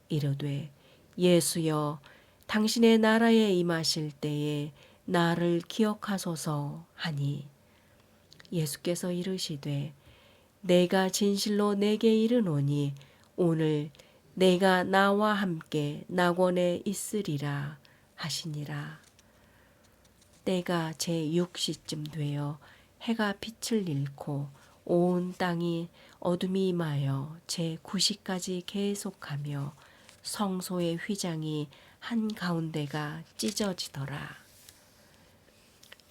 이르되 예수여 당신의 나라에 임하실 때에 나를 기억하소서 하니 예수께서 이르시되 내가 진실로 내게 이르노니 오늘 내가 나와 함께 낙원에 있으리라 하시니라. 때가 제6시쯤 되어 해가 빛을 잃고 온 땅이 어둠이 임하여 제9시까지 계속하며 성소의 휘장이 한가운데가 찢어지더라.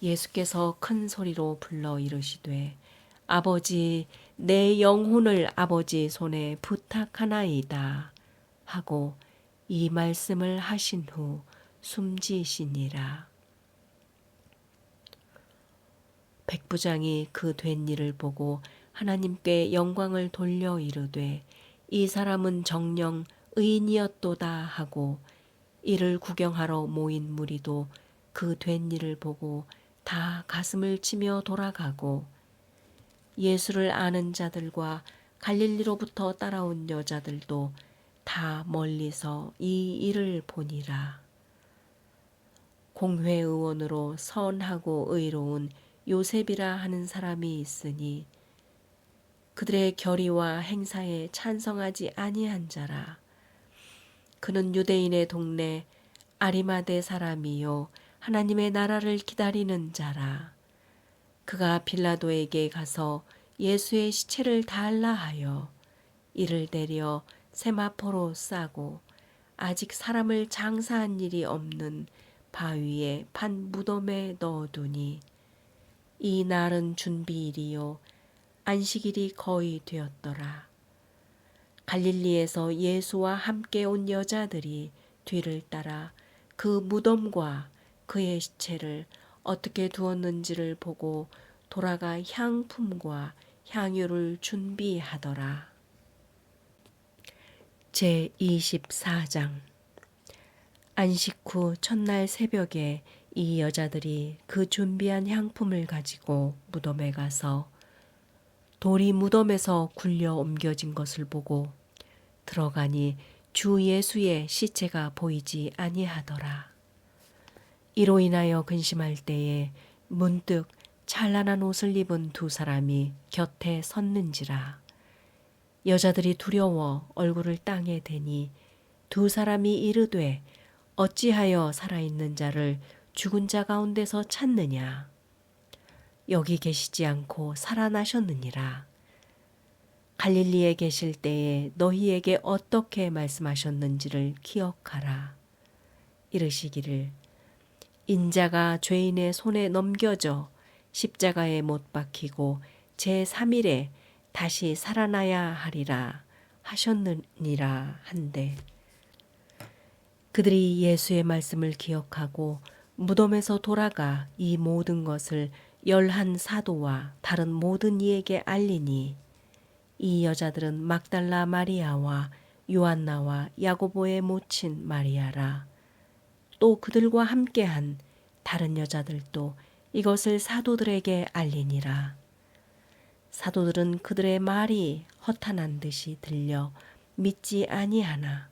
예수께서 큰 소리로 불러 이르시되 아버지 내 영혼을 아버지 손에 부탁하나이다 하고 이 말씀을 하신 후 숨지시니라. 백부장이 그 된 일을 보고 하나님께 영광을 돌려 이르되 이 사람은 정녕 의인이었도다 하고 이를 구경하러 모인 무리도 그 된 일을 보고 다 가슴을 치며 돌아가고 예수를 아는 자들과 갈릴리로부터 따라온 여자들도 다 멀리서 이 일을 보니라. 공회의원으로 선하고 의로운 요셉이라 하는 사람이 있으니 그들의 결의와 행사에 찬성하지 아니한 자라. 그는 유대인의 동네 아리마대 사람이요 하나님의 나라를 기다리는 자라. 그가 빌라도에게 가서 예수의 시체를 달라 하여 이를 내려 세마포로 싸고 아직 사람을 장사한 일이 없는 바위에 판 무덤에 넣어두니 이 날은 준비일이요 안식일이 거의 되었더라. 갈릴리에서 예수와 함께 온 여자들이 뒤를 따라 그 무덤과 그의 시체를 어떻게 두었는지를 보고 돌아가 향품과 향유를 준비하더라. 제24장. 안식 후 첫날 새벽에 이 여자들이 그 준비한 향품을 가지고 무덤에 가서 돌이 무덤에서 굴려 옮겨진 것을 보고 들어가니 주 예수의 시체가 보이지 아니하더라. 이로 인하여 근심할 때에 문득 찬란한 옷을 입은 두 사람이 곁에 섰는지라. 여자들이 두려워 얼굴을 땅에 대니 두 사람이 이르되 어찌하여 살아있는 자를 죽은 자 가운데서 찾느냐. 여기 계시지 않고 살아나셨느니라. 갈릴리에 계실 때에 너희에게 어떻게 말씀하셨는지를 기억하라. 이르시기를 인자가 죄인의 손에 넘겨져 십자가에 못 박히고 제3일에 다시 살아나야 하리라 하셨느니라 한데 그들이 예수의 말씀을 기억하고 무덤에서 돌아가 이 모든 것을 11 사도와 다른 모든 이에게 알리니 이 여자들은 막달라 마리아와 요한나와 야고보의 모친 마리아라. 또 그들과 함께한 다른 여자들도 이것을 사도들에게 알리니라. 사도들은 그들의 말이 허탄한 듯이 들려 믿지 아니하나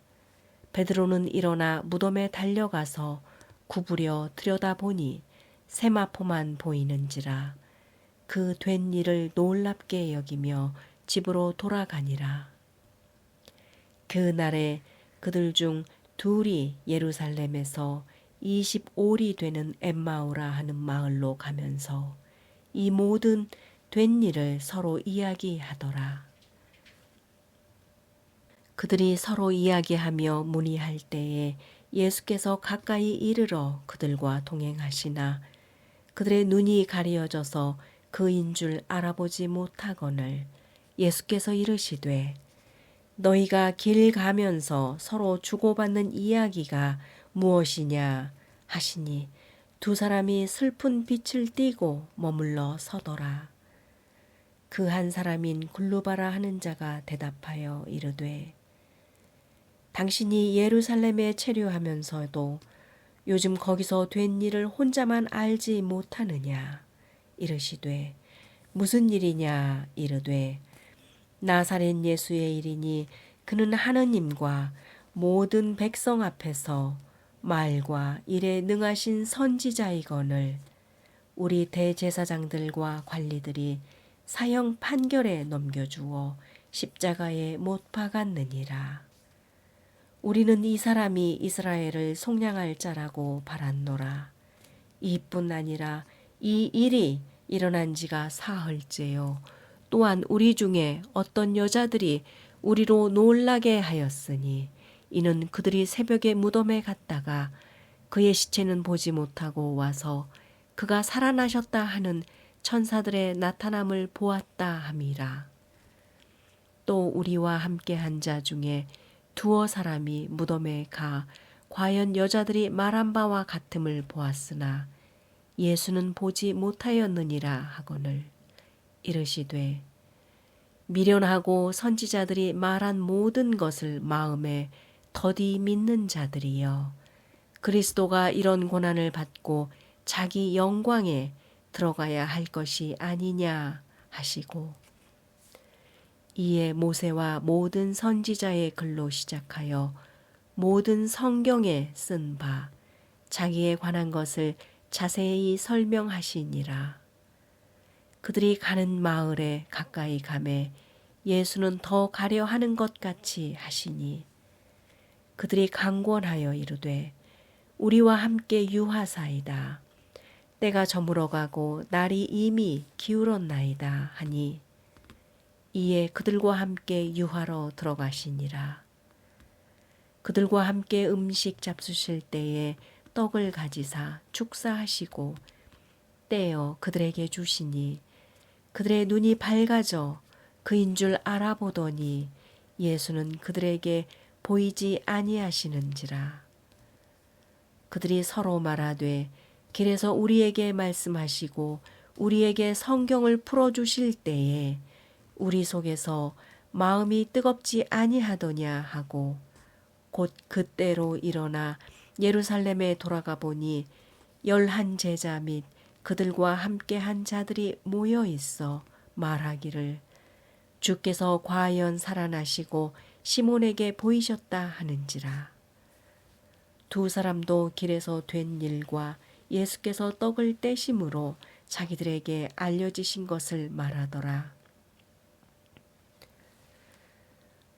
베드로는 일어나 무덤에 달려가서 구부려 들여다보니 세마포만 보이는지라. 그 된 일을 놀랍게 여기며 집으로 돌아가니라. 그 날에 그들 중 둘이 예루살렘에서 25리 되는 엠마오라 하는 마을로 가면서 이 모든 된 일을 서로 이야기하더라. 그들이 서로 이야기하며 문의할 때에 예수께서 가까이 이르러 그들과 동행하시나 그들의 눈이 가리어져서 그인 줄 알아보지 못하거늘 예수께서 이르시되 너희가 길 가면서 서로 주고받는 이야기가 무엇이냐 하시니 두 사람이 슬픈 빛을 띠고 머물러 서더라. 그 한 사람인 글루바라 하는 자가 대답하여 이르되 당신이 예루살렘에 체류하면서도 요즘 거기서 된 일을 혼자만 알지 못하느냐. 이르시되 무슨 일이냐. 이르되 나사렛 예수의 일이니 그는 하느님과 모든 백성 앞에서 말과 일에 능하신 선지자이거늘 우리 대제사장들과 관리들이 사형 판결에 넘겨주어 십자가에 못 박았느니라. 우리는 이 사람이 이스라엘을 속량할 자라고 바랐노라. 이뿐 아니라 이 일이 일어난 지가 사흘째요. 또한 우리 중에 어떤 여자들이 우리로 놀라게 하였으니 이는 그들이 새벽에 무덤에 갔다가 그의 시체는 보지 못하고 와서 그가 살아나셨다 하는 천사들의 나타남을 보았다 함이라. 또 우리와 함께 한 자 중에 두어 사람이 무덤에 가 과연 여자들이 말한 바와 같음을 보았으나 예수는 보지 못하였느니라 하거늘 이르시되 미련하고 선지자들이 말한 모든 것을 마음에 더디 믿는 자들이여 그리스도가 이런 고난을 받고 자기 영광에 들어가야 할 것이 아니냐 하시고 이에 모세와 모든 선지자의 글로 시작하여 모든 성경에 쓴 바 자기에 관한 것을 자세히 설명하시니라. 그들이 가는 마을에 가까이 가매 예수는 더 가려 하는 것 같이 하시니 그들이 강권하여 이르되 우리와 함께 유하사이다. 때가 저물어가고 날이 이미 기울었나이다 하니 이에 그들과 함께 유하러 들어가시니라. 그들과 함께 음식 잡수실 때에 떡을 가지사 축사하시고 떼어 그들에게 주시니 그들의 눈이 밝아져 그인 줄 알아보더니 예수는 그들에게 보이지 아니하시는지라. 그들이 서로 말하되 길에서 우리에게 말씀하시고 우리에게 성경을 풀어주실 때에 우리 속에서 마음이 뜨겁지 아니하더냐 하고 곧 그때로 일어나 예루살렘에 돌아가 보니 11 제자 및 그들과 함께한 자들이 모여 있어 말하기를 주께서 과연 살아나시고 시몬에게 보이셨다 하는지라. 두 사람도 길에서 된 일과 예수께서 떡을 떼심으로 자기들에게 알려지신 것을 말하더라.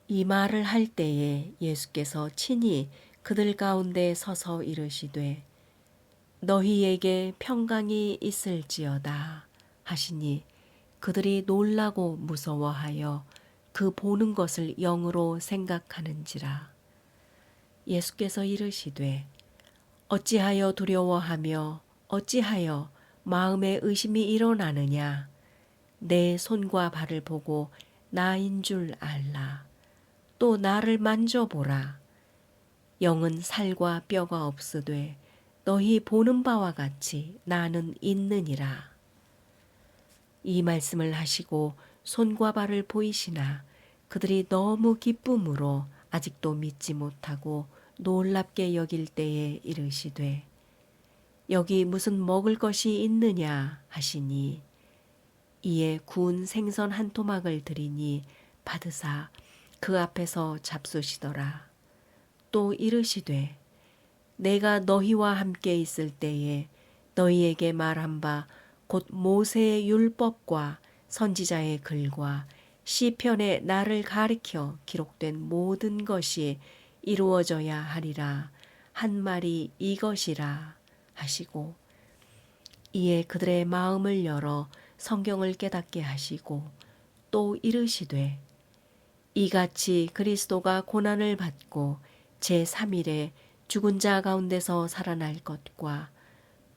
이 말을 할 때에 예수께서 친히 그들 가운데 서서 이르시되 너희에게 평강이 있을지어다 하시니 그들이 놀라고 무서워하여 그 보는 것을 영으로 생각하는지라. 예수께서 이르시되 어찌하여 두려워하며 어찌하여 마음에 의심이 일어나느냐. 내 손과 발을 보고 나인 줄 알라. 또 나를 만져보라. 영은 살과 뼈가 없으되 너희 보는 바와 같이 나는 있느니라. 이 말씀을 하시고 손과 발을 보이시나 그들이 너무 기쁨으로 아직도 믿지 못하고 놀랍게 여길 때에 이르시되 여기 무슨 먹을 것이 있느냐 하시니 이에 구운 생선 한 토막을 드리니 받으사 그 앞에서 잡수시더라. 또 이르시되 내가 너희와 함께 있을 때에 너희에게 말한 바 곧 모세의 율법과 선지자의 글과 시편에 나를 가리켜 기록된 모든 것이 이루어져야 하리라 한 말이 이것이라 하시고 이에 그들의 마음을 열어 성경을 깨닫게 하시고 또 이르시되 이같이 그리스도가 고난을 받고 제3일에 죽은 자 가운데서 살아날 것과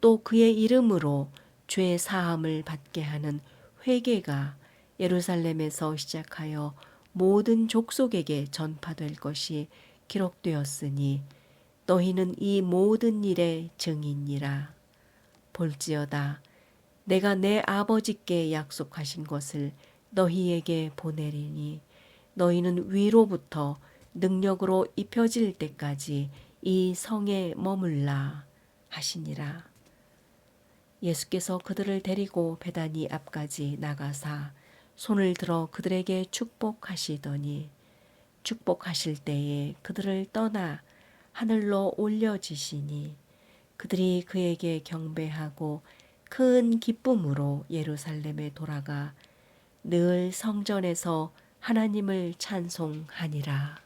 또 그의 이름으로 죄 사함을 받게 하는 회개가 예루살렘에서 시작하여 모든 족속에게 전파될 것이 기록되었으니 너희는 이 모든 일의 증인이라. 볼지어다 내가 내 아버지께 약속하신 것을 너희에게 보내리니 너희는 위로부터 능력으로 입혀질 때까지 이 성에 머물라 하시니라. 예수께서 그들을 데리고 베다니 앞까지 나가사 손을 들어 그들에게 축복하시더니 축복하실 때에 그들을 떠나 하늘로 올려지시니 그들이 그에게 경배하고 큰 기쁨으로 예루살렘에 돌아가 늘 성전에서 하나님을 찬송하니라.